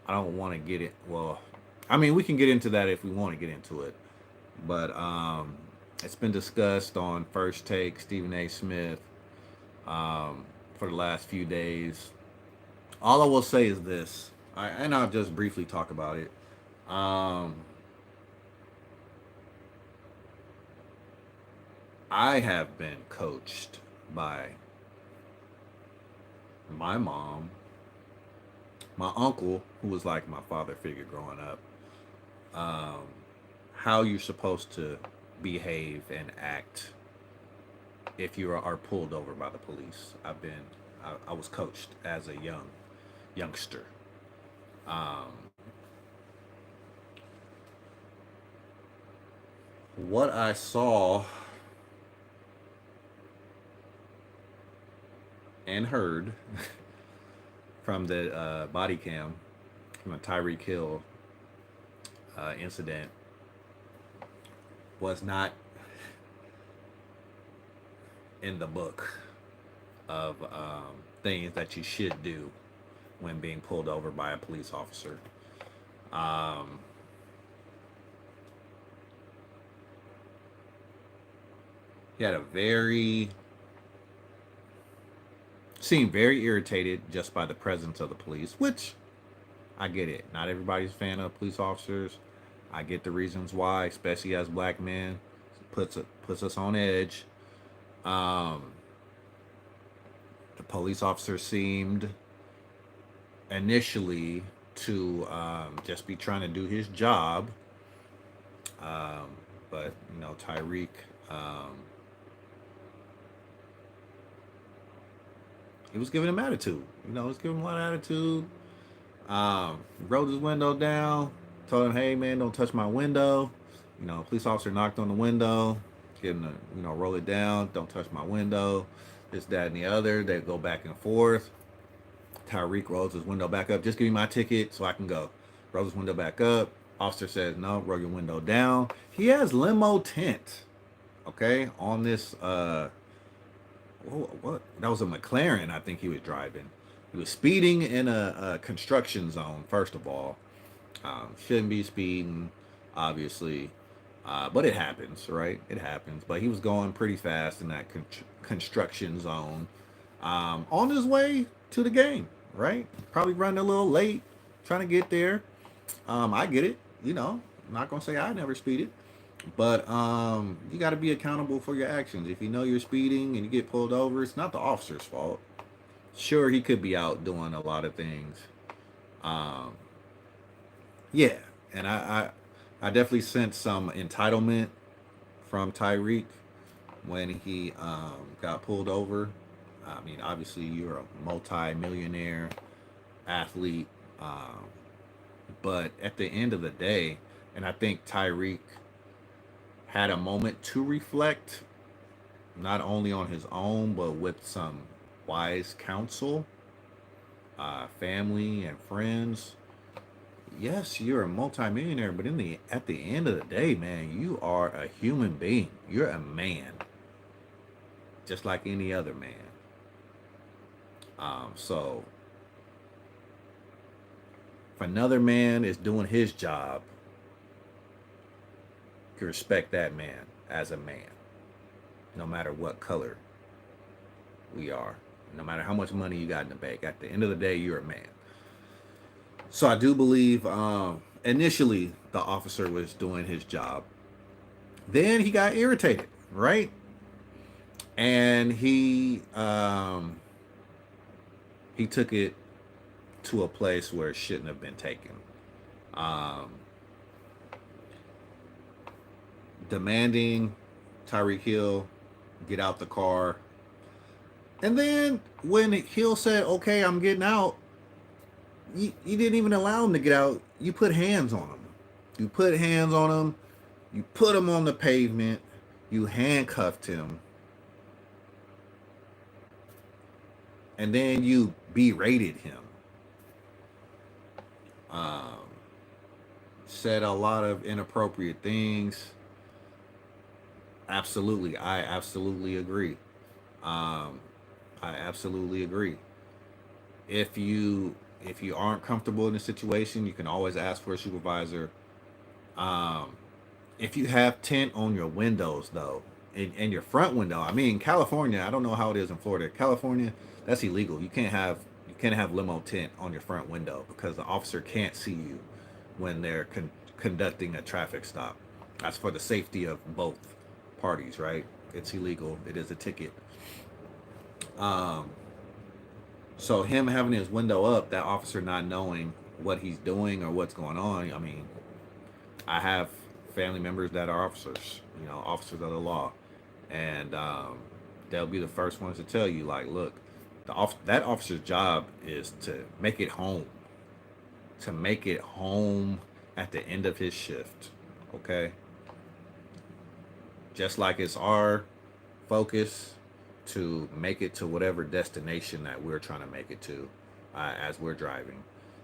I don't want to get it. Well, I mean, we can get into that if we want to get into it. But it's been discussed on First Take, Stephen A. Smith, for the last few days. All I will say is this, and I'll just briefly talk about it. Um, I have been coached by my mom, my uncle, who was like my father figure growing up, um, how you're supposed to behave and act if you are pulled over by the police. I was coached as a youngster. Um, what I saw and heard from the body cam from a Tyreek Hill incident was not in the book of things that you should do when being pulled over by a police officer. Um, he had a very seemed very irritated just by the presence of the police, which I get it. Not everybody's a fan of police officers. I get the reasons why, especially as black men, puts us on edge. Um, the police officer seemed initially to just be trying to do his job, um, but Tyreek. Um, he was giving him attitude. He was giving him a lot of attitude. Rolled his window down, told him, "Hey man, don't touch my window." Police officer knocked on the window, get him to roll it down. Don't touch my window. This, that, and the other. They go back and forth. Tyreek rolls his window back up. Just give me my ticket so I can go. Rolls his window back up. Officer says, "No, roll your window down." He has limo tint, okay, on this. What? That was a McLaren, I think he was driving. He was speeding in a construction zone, first of all. Shouldn't be speeding, obviously. But it happens, right? It happens. But he was going pretty fast in that construction zone on his way to the game, right? Probably running a little late, trying to get there. I get it. I'm not going to say I never speeded. But you got to be accountable for your actions. If you know you're speeding and you get pulled over, it's not the officer's fault. Sure, he could be out doing a lot of things. Um, yeah, and I definitely sense some entitlement from Tyreek when he got pulled over. I mean, obviously, you're a multi-millionaire athlete, but at the end of the day, and I think Tyreek had a moment to reflect, not only on his own, but with some wise counsel, family, and friends. Yes, you're a multimillionaire, but at the end of the day, man, you are a human being. You're a man, just like any other man. So if another man is doing his job, you can respect that man as a man, no matter what color we are, no matter how much money you got in the bank. At the end of the day, you're a man. So I do believe initially the officer was doing his job. Then he got irritated, right? And he took it to a place where it shouldn't have been taken. Um, Demanding Tyreek Hill get out the car. And then when Hill said, "Okay, I'm getting out," you didn't even allow him to get out. You put hands on him. You put hands on him. You put him on the pavement. You handcuffed him. And then you berated him. Um, Said a lot of inappropriate things. Absolutely. I absolutely agree. Um, I absolutely agree. If you aren't comfortable in the situation, you can always ask for a supervisor. Um, if you have tint on your windows, though, in your front window, I mean, California, I don't know how it is in Florida. California, that's illegal. You can't have limo tint on your front window because the officer can't see you when they're conducting a traffic stop. That's for the safety of both parties, right? It's illegal. It is a ticket. Um, so him having his window up, that officer not knowing what he's doing or what's going on. I mean, I have family members that are officers, officers of the law, and they'll be the first ones to tell you, like, look, that officer's job is to make it home, at the end of his shift. Okay, just like it's our focus to make it to whatever destination that we're trying to make it to as we're driving.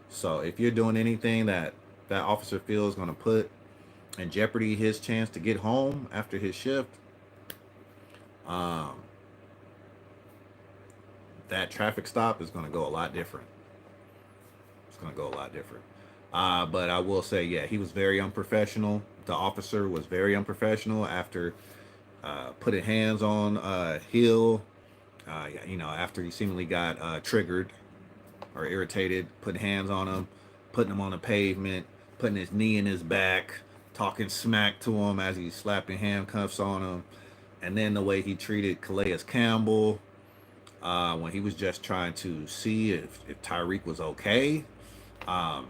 So if you're doing anything that that officer feels going to put in jeopardy his chance to get home after his shift, um, that traffic stop is going to go a lot different. It's going to go a lot different. But I will say, yeah, he was very unprofessional. The officer was very unprofessional after putting hands on Hill. After he seemingly got triggered or irritated, putting hands on him, putting him on the pavement, putting his knee in his back, talking smack to him as he's slapping handcuffs on him, and then the way he treated Calais Campbell when he was just trying to see if Tyreek was okay. Um,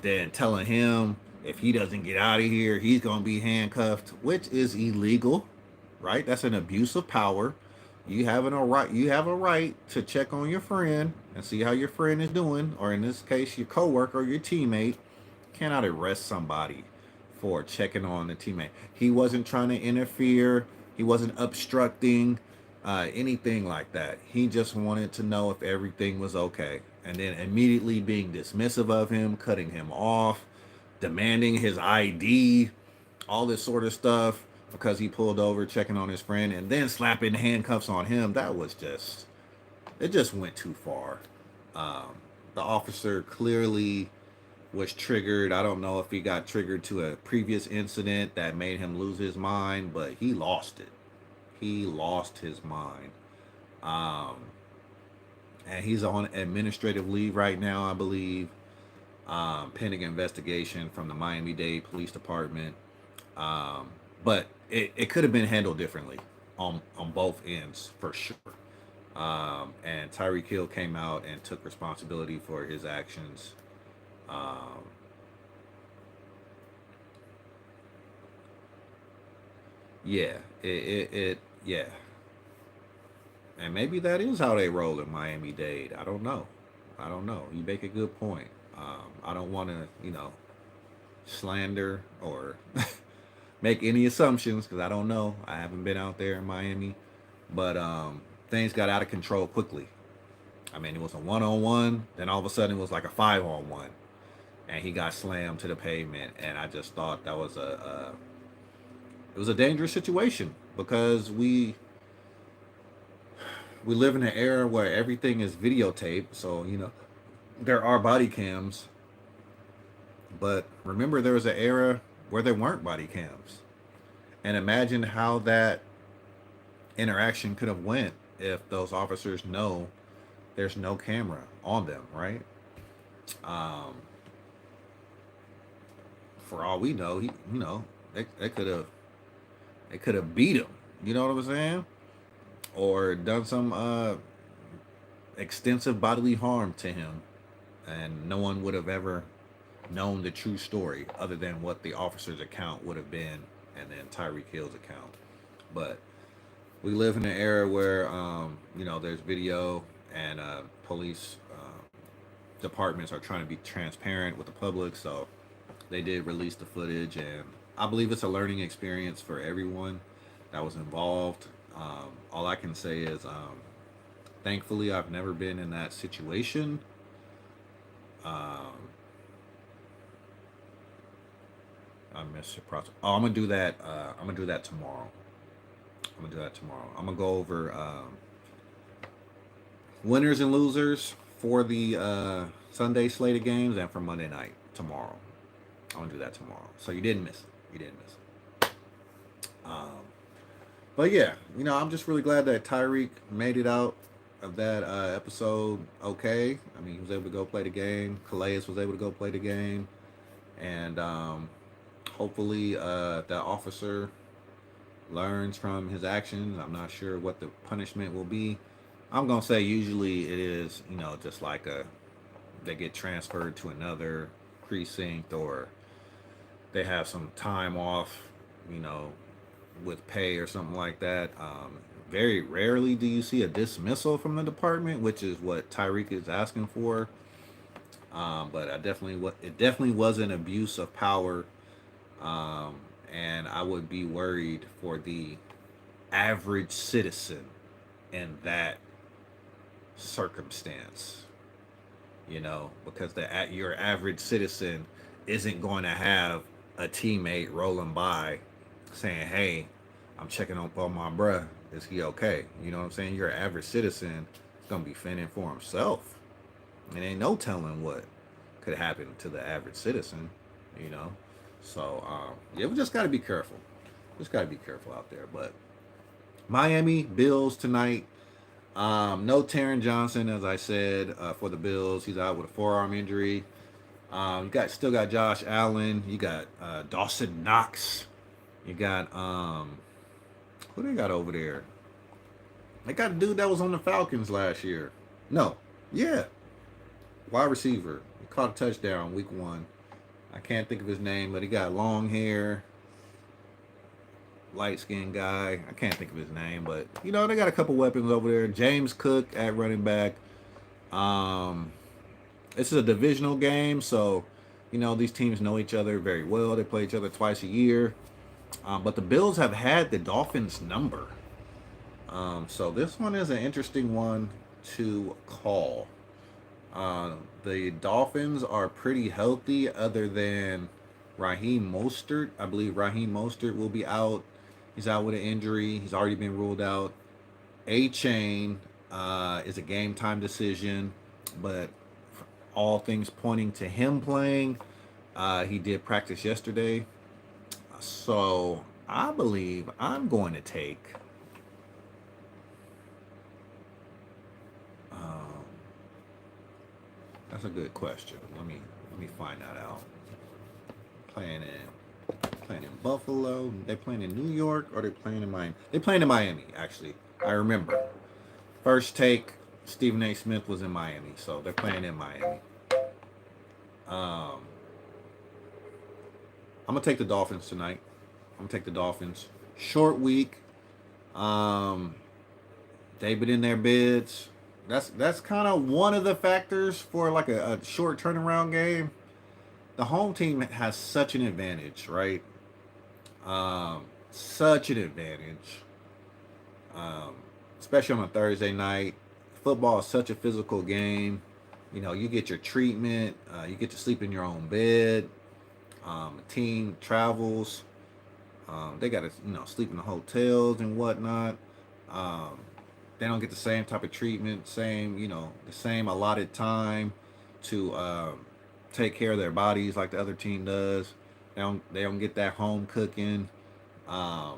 then telling him if he doesn't get out of here, he's gonna be handcuffed, which is illegal, right? That's an abuse of power. You have a right to check on your friend and see how your friend is doing, or in this case, your coworker or your teammate. Cannot arrest somebody for checking on the teammate. He wasn't trying to interfere. He wasn't obstructing anything like that. He just wanted to know if everything was okay. And then immediately being dismissive of him, cutting him off, demanding his ID, all this sort of stuff because he pulled over checking on his friend and then slapping handcuffs on him. That was just, it just went too far. The officer clearly was triggered. I don't know if he got triggered to a previous incident that made him lose his mind, but he lost it. He lost his mind. Um, and he's on administrative leave right now, I believe, pending investigation from the Miami-Dade Police Department. But it could have been handled differently on both ends for sure. And Tyreek Hill came out and took responsibility for his actions. Um, yeah, yeah. And maybe that is how they roll in Miami-Dade. I don't know. I don't know. You make a good point. I don't want to, slander or make any assumptions because I don't know. I haven't been out there in Miami, but things got out of control quickly. I mean, it was a one-on-one, then all of a sudden it was like a five-on-one, and he got slammed to the pavement. And I just thought that was it was a dangerous situation because we live in an era where everything is videotaped, so there are body cams. But remember, there was an era where there weren't body cams, and imagine how that interaction could have went if those officers know there's no camera on them, right? Um, for all we know, they could have beat him. You know what I'm saying? Or done some extensive bodily harm to him, and no one would have ever known the true story other than what the officer's account would have been, and then Tyreek Hill's account. But we live in an era where there's video, and police departments are trying to be transparent with the public, so they did release the footage, and I believe it's a learning experience for everyone that was involved. All I can say is, thankfully, I've never been in that situation. Um, I missed the process. Oh, I'm gonna do that. I'm gonna do that tomorrow. I'm gonna go over winners and losers for the Sunday slate of games and for Monday night tomorrow. I'm gonna do that tomorrow. So you didn't miss it. You didn't miss it. But yeah, I'm just really glad that Tyreek made it out of that episode okay. I mean, he was able to go play the game. Calais was able to go play the game. And hopefully that officer learns from his actions. I'm not sure what the punishment will be. I'm going to say usually it is, just like they get transferred to another precinct, or they have some time off, with pay or something like that. Very rarely do you see a dismissal from the department, which is what Tyreek is asking for. But it definitely was an abuse of power, and I would be worried for the average citizen in that circumstance, because your average citizen isn't going to have a teammate rolling by saying, "Hey, I'm checking on my bruh. Is he okay?" You know what I'm saying? Your average citizen is gonna be fending for himself. And ain't no telling what could happen to the average citizen, you know. So yeah, we just got to be careful. Just got to be careful out there. But Miami Bills tonight. No Taron Johnson, as I said, for the Bills. He's out with a forearm injury. You still got Josh Allen. You got Dawson Knox. You got who they got over there? They got a dude that was on the Falcons last year. No, yeah, wide receiver. He caught a touchdown week 1. I can't think of his name, but he got long hair, light skinned guy. I can't think of his name, but they got a couple weapons over there. James Cook at running back. Um, this is a divisional game, so these teams know each other very well. They play each other twice a year. But the Bills have had the Dolphins' number. So this one is an interesting one to call. The Dolphins are pretty healthy, other than Raheem Mostert. I believe Raheem Mostert will be out. He's out with an injury. He's already been ruled out. A-Chain is a game time decision, but all things pointing to him playing. He did practice yesterday. So I believe I'm going to take that's a good question. Let me find that out. Playing in Buffalo. They playing in New York, or they playing in Miami? They playing in Miami, actually. I remember. First take, Stephen A. Smith was in Miami, so they're playing in Miami. I'm gonna take the Dolphins tonight. I'm gonna take the Dolphins. Short week. They've been in their beds. That's kind of one of the factors for like a short turnaround game. The home team has such an advantage, right? Such an advantage, especially on a Thursday night. Football is such a physical game. You get your treatment. You get to sleep in your own bed. Team travels. They got to sleep in the hotels and whatnot. They don't get the same type of treatment, the same allotted time to take care of their bodies like the other team does. They don't get that home cooking. I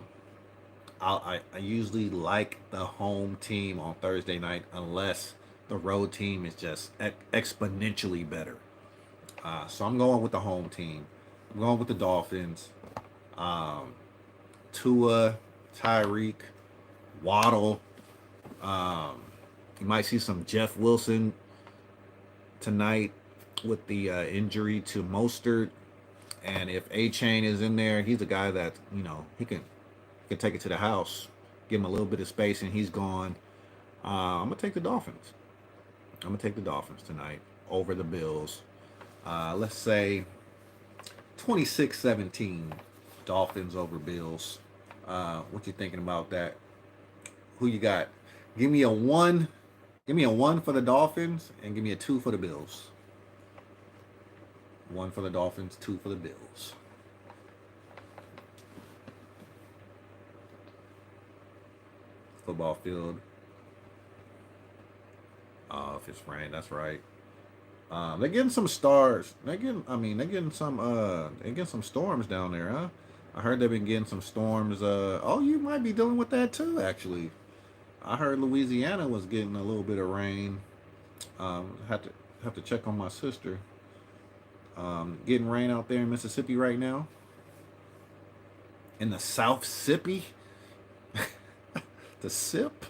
usually like the home team on Thursday night, unless the road team is just exponentially better. So I'm going with the home team. I'm going with the Dolphins. Tua, Tyreek, Waddle. You might see some Jeff Wilson tonight with the injury to Mostert. And if A-Chain is in there, he's a guy that, he can take it to the house, give him a little bit of space, and he's gone. I'm going to take the Dolphins. I'm going to take the Dolphins tonight over the Bills. Let's say 26-17, Dolphins over Bills. What you thinking about that? Who you got? Give me a 1. Give me a 1 for the Dolphins, and give me a 2 for the Bills. 1 for the Dolphins, 2 for the Bills. Football field. If it's rain, that's right. They're getting some stars. They're getting some storms down there, huh? I heard they've been getting some storms. You might be dealing with that too, actually. I heard Louisiana was getting a little bit of rain. Have to check on my sister. Getting rain out there in Mississippi right now. In the South Sippy. The sip.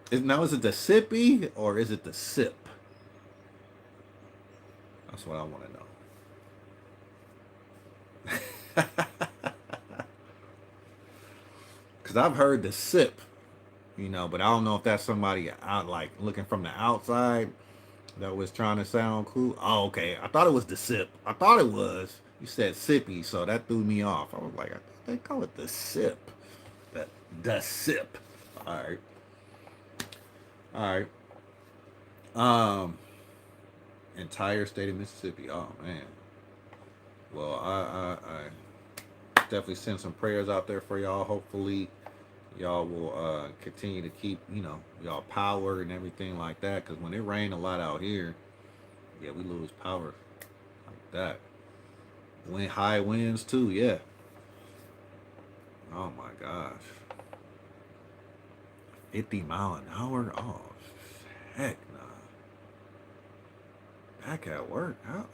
Is it the sippy or is it the sip? That's what I want to know. Because I've heard the sip, but I don't know if that's somebody out like looking from the outside that was trying to sound cool. Oh, okay. I thought it was the sip. I thought it was. You said sippy, so that threw me off. I was like, I thought they call it the sip. The sip. All right. All right. Um, entire state of Mississippi. Oh man. Well, I definitely send some prayers out there for y'all. Hopefully, y'all will continue to keep y'all power and everything like that. Cause when it rain a lot out here, yeah, we lose power like that. Wind high winds too. Yeah. Oh my gosh. 50 mile an hour. Oh heck nah. Back at work. How?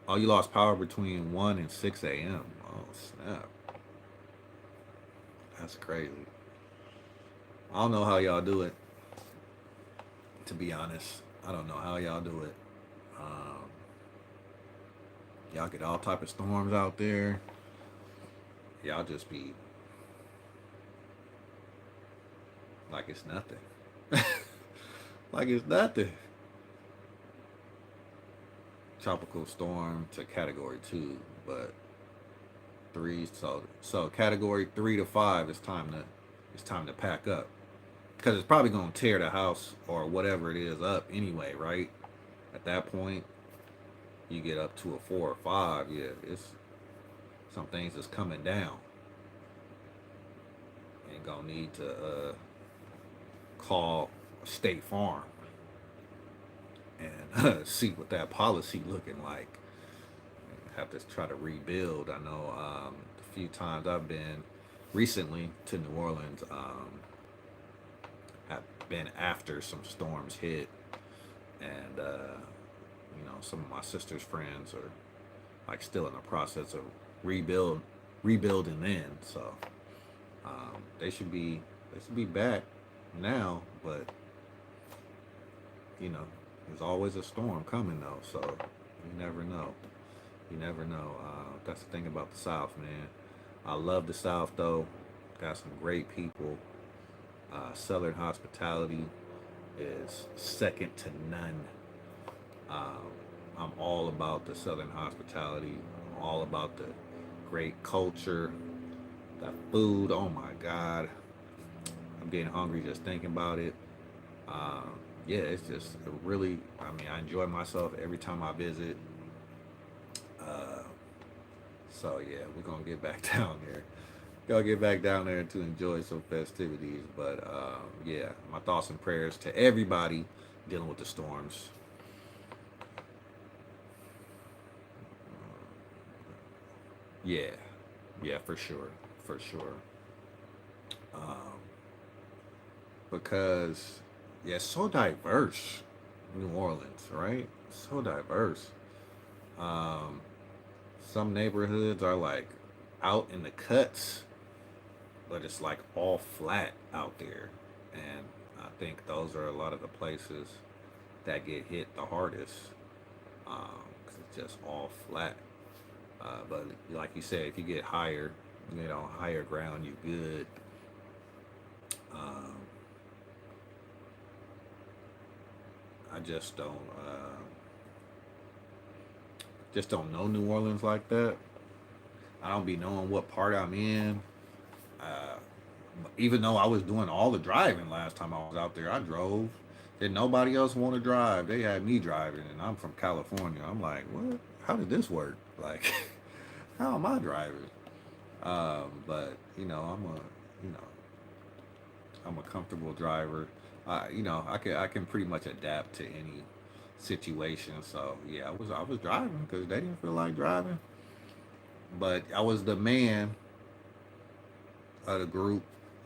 Oh, you lost power between 1 and 6 a.m. Oh, snap. That's crazy. I don't know how y'all do it, to be honest. I don't know how y'all do it. Um, y'all get all type of storms out there. Y'all just be like it's nothing. Like it's nothing. Tropical storm to category 2, but 3. So category 3 to 5 it's time to pack up. Because it's probably gonna tear the house or whatever it is up anyway, right? At that point, you get up to a 4 or 5, yeah, it's some things is coming down. Ain't gonna need to call State Farm and see what that policy looking like. Have to try to rebuild. I know a few times I've been recently to New Orleans. Have been after some storms hit, and some of my sister's friends are like still in the process of rebuilding then. So they should be back now, but you know there's always a storm coming though, so you never know. You never know. That's the thing about the South, man. I love the South though. Got some great people. Southern hospitality is second to none. Um, I'm all about the Southern hospitality. I'm all about the great culture, the food. Oh my God, I'm getting hungry just thinking about it. Um, yeah, it's just really. I mean, I enjoy myself every time I visit. Uh, so yeah, we're gonna get back down there. Gonna get back down there to enjoy some festivities. But yeah, my thoughts and prayers to everybody dealing with the storms. Yeah, yeah, for sure, for sure. Um, because yeah, it's so diverse. New Orleans, right? So diverse. Um, some neighborhoods are like out in the cuts, but it's like all flat out there, and I think those are a lot of the places that get hit the hardest. 'Cause it's just all flat. But like you said, if you get higher, higher ground, you good. Um, I just don't know New Orleans like that. I don't be knowing what part I'm in. Uh, Even though I was doing all the driving last time I was out there, I drove. Did nobody else want to drive? They had me driving, and I'm from California. I'm like, what? How did this work? Like, how am I driving? But you know, I'm a comfortable driver. I can pretty much adapt to any situation. So yeah, I was driving because they didn't feel like driving, but I was the man of the group.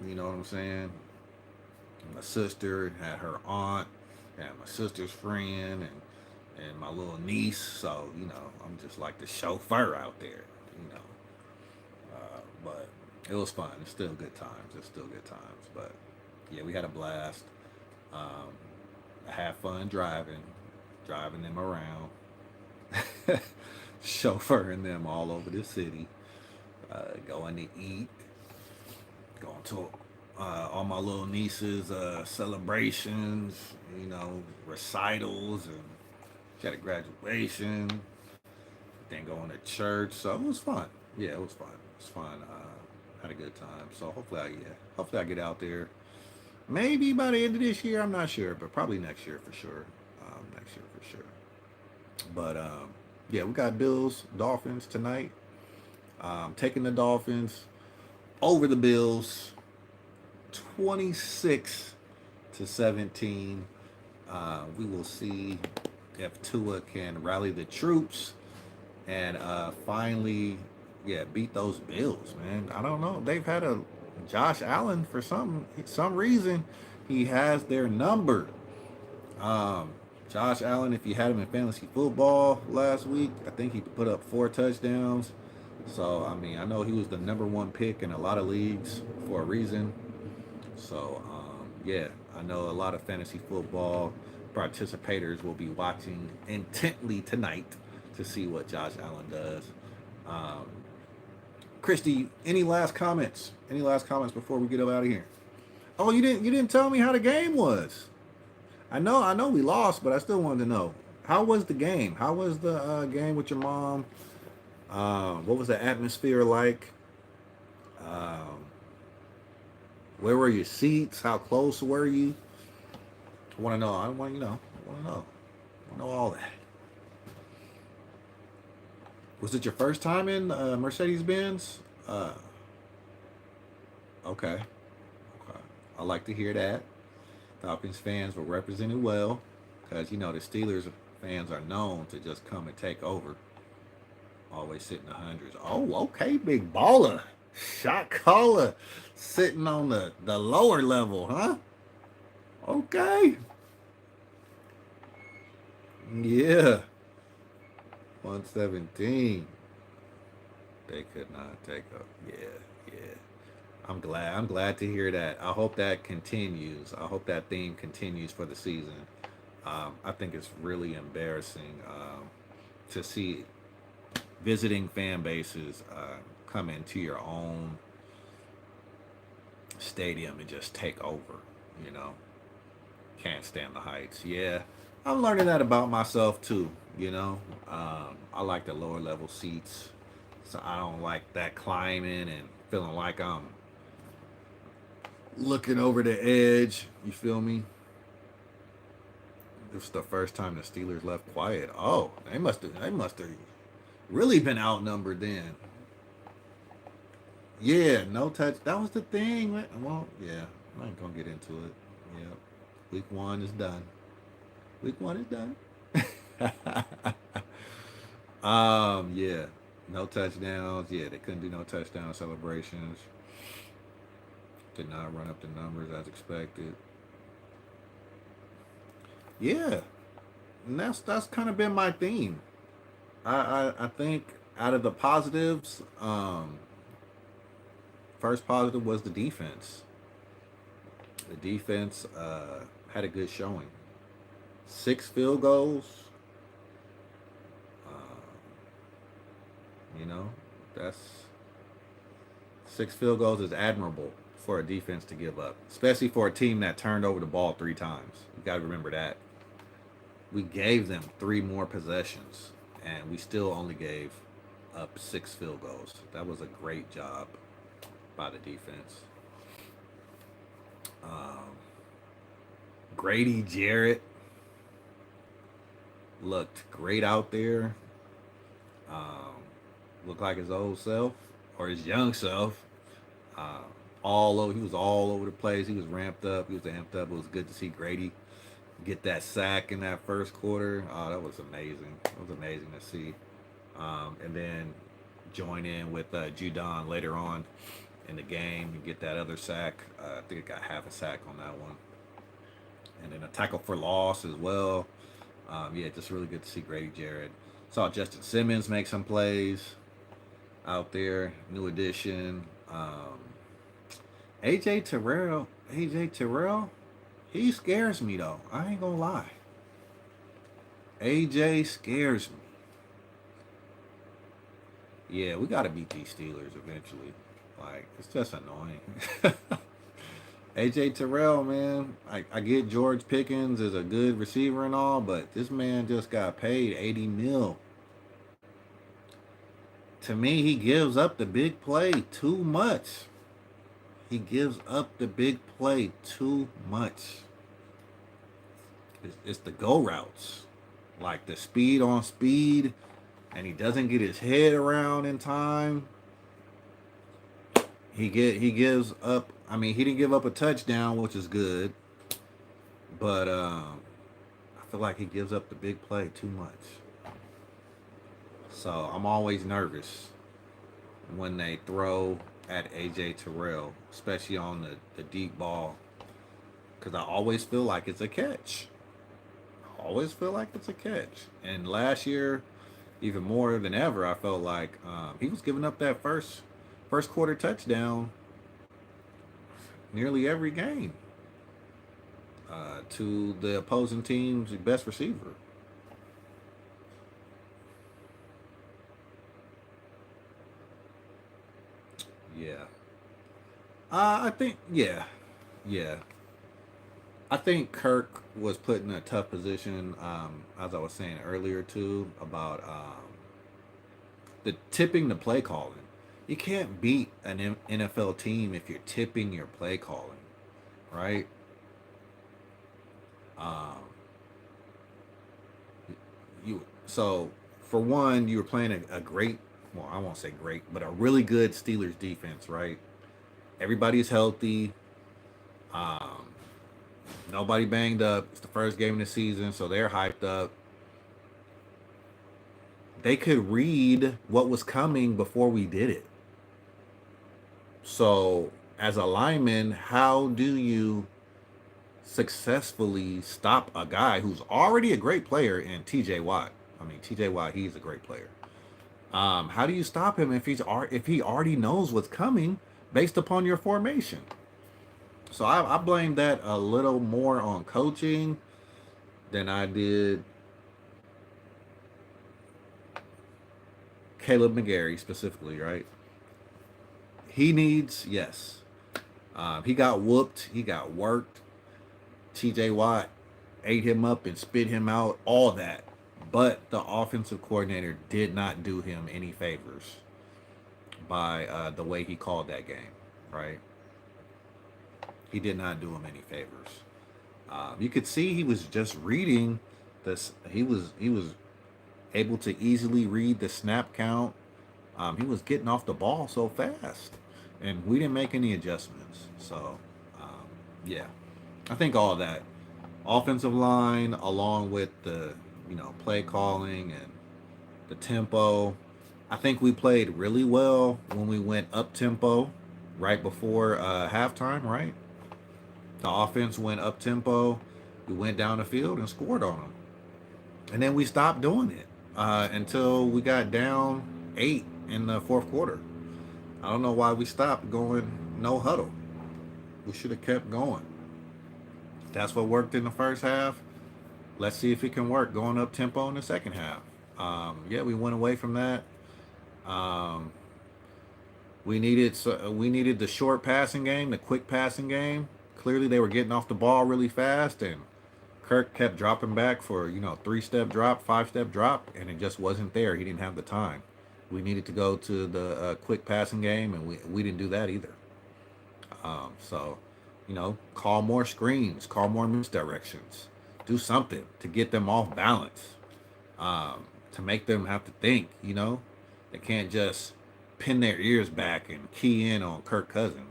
You know what I'm saying? My sister had her aunt, and my sister's friend, and my little niece. So I'm just like the chauffeur out there. You know, but it was fun. It's still good times. It's still good times. But yeah, we had a blast. Um, I had fun driving them around, chauffeuring them all over the city, going to eat, going to all my little nieces' celebrations, recitals, and she had a graduation, then going to church. So it was fun. Yeah, it was fun. It was fun. Had a good time. So hopefully I get out there. Maybe by the end of this year, I'm not sure, but probably next year for sure. Next year for sure. But yeah, we got Bills, Dolphins tonight. Taking the Dolphins over the Bills, 26-17. We will see if Tua can rally the troops and finally, yeah, beat those Bills, man. I don't know. They've had a Josh Allen for some reason. He has their number. Um, Josh Allen, if you had him in fantasy football last week, I think he put up 4 touchdowns. So I mean, I know he was the number 1 pick in a lot of leagues for a reason. So yeah, I know a lot of fantasy football participators will be watching intently tonight to see what Josh Allen does. Um, Christy, any last comments? Any last comments before we get up out of here? Oh, you didn't tell me how the game was. I know we lost, but I still wanted to know how was the game? How was the game with your mom? What was the atmosphere like? Um, where were your seats? How close were you? I want to know. I want I want to know. I want to know all that. Was it your first time in Mercedes Benz? Okay. Okay. I like to hear that. Falcons fans were represented well because the Steelers fans are known to just come and take over. Always sitting the hundreds. Oh, okay, big baller, shot caller, sitting on the lower level, huh? Okay, yeah, 117. They could not take up. Yeah, yeah. I'm glad. I'm glad to hear that. I hope that continues. I hope that theme continues for the season. I think it's really embarrassing to see visiting fan bases come into your own stadium and just take over. You know, can't stand the heights. Yeah, I'm learning that about myself too. I like the lower level seats, so I don't like that climbing and feeling like I'm looking over the edge. You feel me? This is the first time the Steelers left quiet. Oh, they must have really been outnumbered then. Yeah, no touch. That was the thing. Well, yeah, I ain't gonna get into it. Yeah, week 1 is done. Week 1 is done. Yeah, no touchdowns. Yeah, they couldn't do no touchdown celebrations. Did not run up the numbers as expected. Yeah, and that's kind of been my theme. I think out of the positives, first positive was the defense. The defense had a good showing. 6 field goals. Uh, you know, that's 6 field goals is admirable for a defense to give up, especially for a team that turned over the ball 3 times. You got to remember that. We gave them 3 more possessions, and we still only gave up 6 field goals. That was a great job by the defense. Um, Grady Jarrett looked great out there. Um, Looked like his old self or his young self. Uh, he was all over the place. He was ramped up. He was amped up. It was good to see Grady get that sack in that first quarter. Oh, that was amazing. It was amazing to see. And then join in with Judon later on in the game and get that other sack. I think it got half a sack on that one. And then a tackle for loss as well. Yeah, just really good to see Grady Jarrett. Saw Justin Simmons make some plays out there. New addition. AJ Terrell, he scares me though. I ain't gonna lie. AJ scares me. Yeah, we gotta beat these Steelers eventually. Like, it's just annoying. AJ Terrell, man, I get George Pickens is a good receiver and all, but this man just got paid 80 mil. To me, he gives up the big play too much. He gives up the big play too much. It's the go routes, like the speed on speed, and he doesn't get his head around in time. He gives up. I mean, he didn't give up a touchdown, which is good, but I feel like he gives up the big play too much. So I'm always nervous when they throw at AJ Terrell, especially on the deep ball, because I always feel like it's a catch. I always feel like it's a catch. And last year, even more than ever, I felt like he was giving up that first quarter touchdown nearly every game to the opposing team's best receiver. Yeah. I think, yeah. I think Kirk was put in a tough position, as I was saying earlier too, about the tipping the play calling. You can't beat an NFL team if you're tipping your play calling, right? Um, you so for one, you were playing a great, well, I won't say great, but a really good Steelers defense, right? Everybody's healthy. Um, Nobody banged up. It's the first game of the season, so they're hyped up. They could read what was coming before we did it. So, as a lineman, how do you successfully stop a guy who's already a great player in TJ Watt? I mean, TJ Watt, he's a great player. How do you stop him if he already knows what's coming based upon your formation? So I blame that a little more on coaching than I did Caleb McGarry specifically, right? He needs, yes. He got whooped. He got worked. TJ Watt ate him up and spit him out, all that. But the offensive coordinator did not do him any favors by the way he called that game, right? He did not do him any favors. You could see he was just reading this. He was able to easily read the snap count. He was getting off the ball so fast, and we didn't make any adjustments. So, yeah, I think all that offensive line, along with the play calling and the tempo. I think we played really well when we went up tempo right before halftime. Right, the offense went up tempo. We went down the field and scored on them, and then we stopped doing it until we got down 8 in the fourth quarter. I don't know why we stopped going no huddle. We should have kept going. That's what worked in the first half. Let's see if it can work going up tempo in the second half. Yeah, we went away from that. Um, we needed the short passing game, the quick passing game. Clearly, they were getting off the ball really fast, and Kirk kept dropping back for 3-step drop, 5-step drop, and it just wasn't there. He didn't have the time. We needed to go to the quick passing game, and we didn't do that either. So, call more screens, call more misdirections, do something to get them off balance, to make them have to think. They can't just pin their ears back and key in on Kirk Cousins.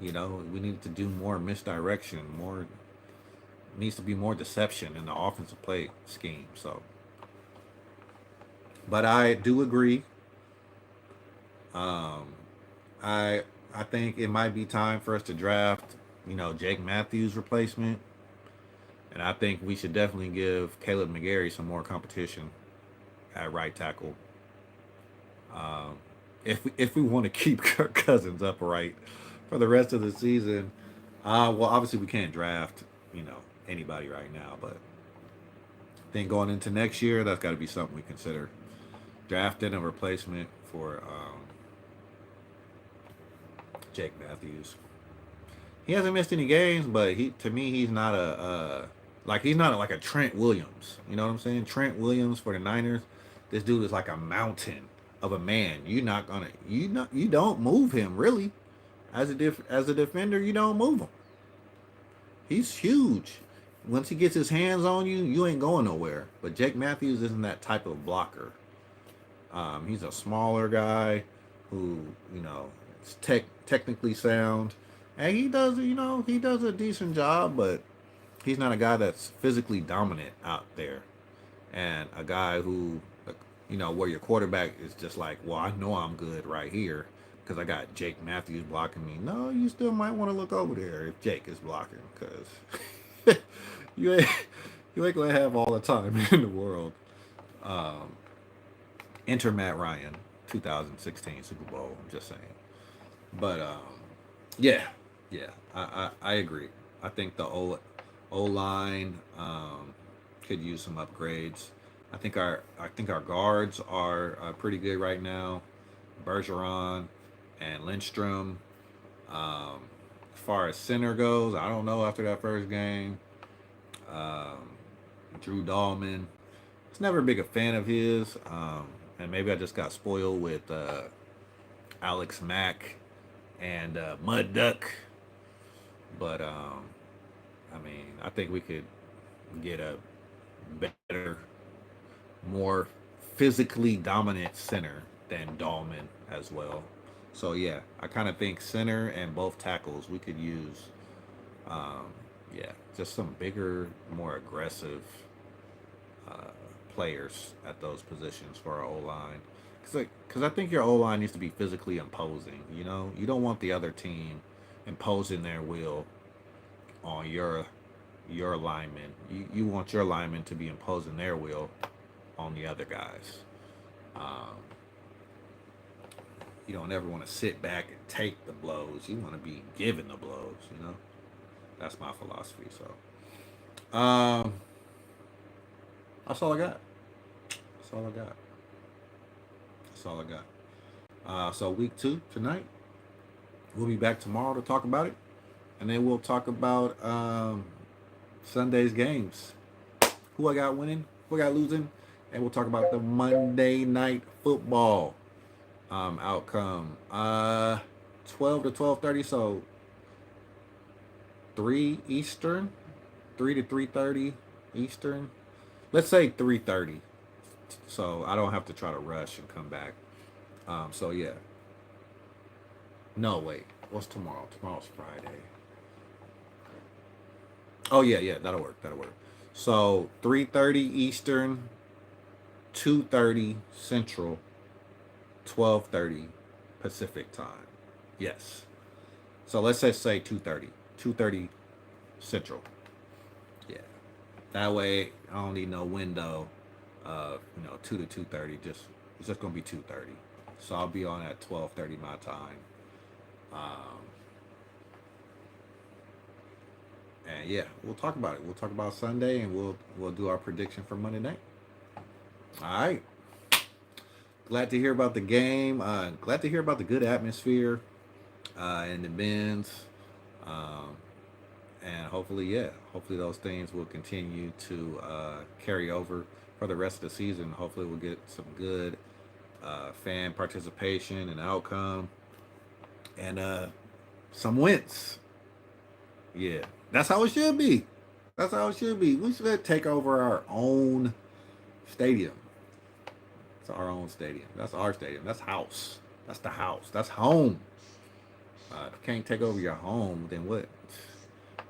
We need to do more misdirection, more needs to be more deception in the offensive play scheme. So, but I do agree. Um, I think it might be time for us to draft, Jake Matthews' replacement, and I think we should definitely give Caleb McGarry some more competition at right tackle. Um, if we want to keep Kirk Cousins upright for the rest of the season, well, obviously we can't draft, anybody right now, but I think going into next year, that's got to be something we consider drafting a replacement for Jake Matthews. He hasn't missed any games, but to me he's not he's not like a Trent Williams. You know what I'm saying? Trent Williams for the Niners. This dude is like a mountain of a man. You're not gonna you don't move him really. As a defender, you don't move him. He's huge. Once he gets his hands on you, you ain't going nowhere. But Jake Matthews isn't that type of blocker. He's a smaller guy who, is technically sound, and he does a decent job. But he's not a guy that's physically dominant out there, and a guy who, where your quarterback is just like, well, I know I'm good right here because I got Jake Matthews blocking me. No, you still might want to look over there if Jake is blocking because you ain't you ain't gonna have all the time in the world. Um, Enter Matt Ryan, 2016 Super Bowl. I'm just saying, but yeah, yeah, I agree. I think the O line could use some upgrades. I think our guards are pretty good right now. Bergeron and Lindstrom. As far as center goes, I don't know after that first game. Um, Drew Dahlman. I was never a big a fan of his, and maybe I just got spoiled with Alex Mack and Mud Duck. But I mean, I think we could get a better, more physically dominant center than Dahlman as well. So yeah, I kind of think center and both tackles we could use. Um, yeah, just some bigger, more aggressive uh, players at those positions for our O line. Because I think your O line needs to be physically imposing. You don't want the other team imposing their will on your linemen. You want your linemen to be imposing their will on the other guys. Um, you don't ever want to sit back and take the blows. You want to be given the blows. That's my philosophy. So, that's all I got. That's all I got. That's all I got. So week 2 tonight. We'll be back tomorrow to talk about it, and then we'll talk about Sunday's games. Who I got winning, who I got losing, and we'll talk about the Monday night football outcome. 12 to 12:30, so 3 Eastern, 3 to 3:30 Eastern. Let's say 3:30, so I don't have to try to rush and come back. So yeah. No, wait. What's tomorrow? Tomorrow's Friday. Oh yeah, yeah, that'll work. That'll work. So 3:30 Eastern, 2:30 Central, 12:30 Pacific time. Yes. So let's just say 2:30. 2:30 Central. Yeah. That way I don't need no window of 2 to 2:30. It's just gonna be 2:30. So I'll be on at 12:30 my time. Um, and yeah, we'll talk about it. We'll talk about Sunday, and we'll do our prediction for Monday night. All right. Glad to hear about the game. Glad to hear about the good atmosphere in the bins. Um, and hopefully those things will continue to carry over for the rest of the season. Hopefully we'll get some good fan participation and outcome, and some wins. Yeah, that's how it should be. That's how it should be. We should take over our own stadium. It's our own stadium. That's our stadium. That's house. That's the house. That's home. If you can't take over your home, then what?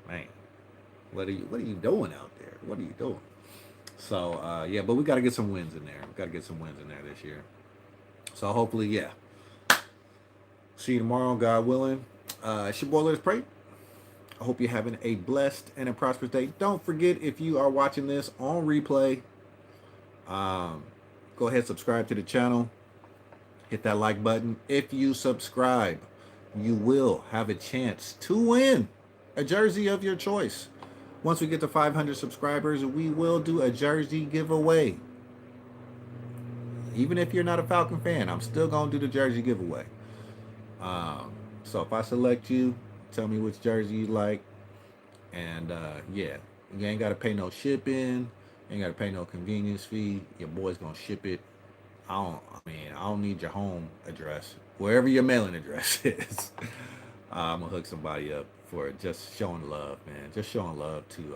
Man, what are you doing out there? What are you doing? So yeah, but we got to get some wins in there. We got to get some wins in there this year. So hopefully, yeah. See you tomorrow, God willing. It's your boy, Let's Pray. I hope you're having a blessed and a prosperous day. Don't forget, if you are watching this on replay, go ahead and subscribe to the channel. Hit that like button. If you subscribe, you will have a chance to win a jersey of your choice. Once we get to 500 subscribers, we will do a jersey giveaway. Even if you're not a Falcon fan, I'm still going to do the jersey giveaway. So if I select you, tell me which jersey you like. And yeah, you ain't got to pay no shipping. You ain't got to pay no convenience fee. Your boy's going to ship it. I don't need your home address. Wherever your mailing address is. I'm gonna hook somebody up for just showing love, man. Just showing love to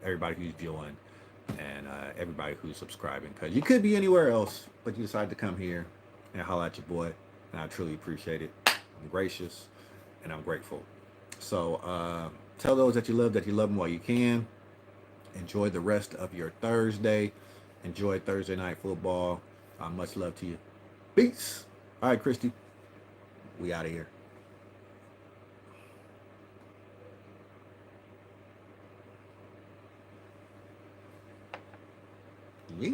everybody who's joined and everybody who's subscribing. Because you could be anywhere else, but you decided to come here and holler at your boy, and I truly appreciate it. I'm gracious and I'm grateful. So tell those that you love them while you can. Enjoy the rest of your Thursday. Enjoy Thursday night football. Much love to you. Peace. All right, Christy, we out of here. Ying.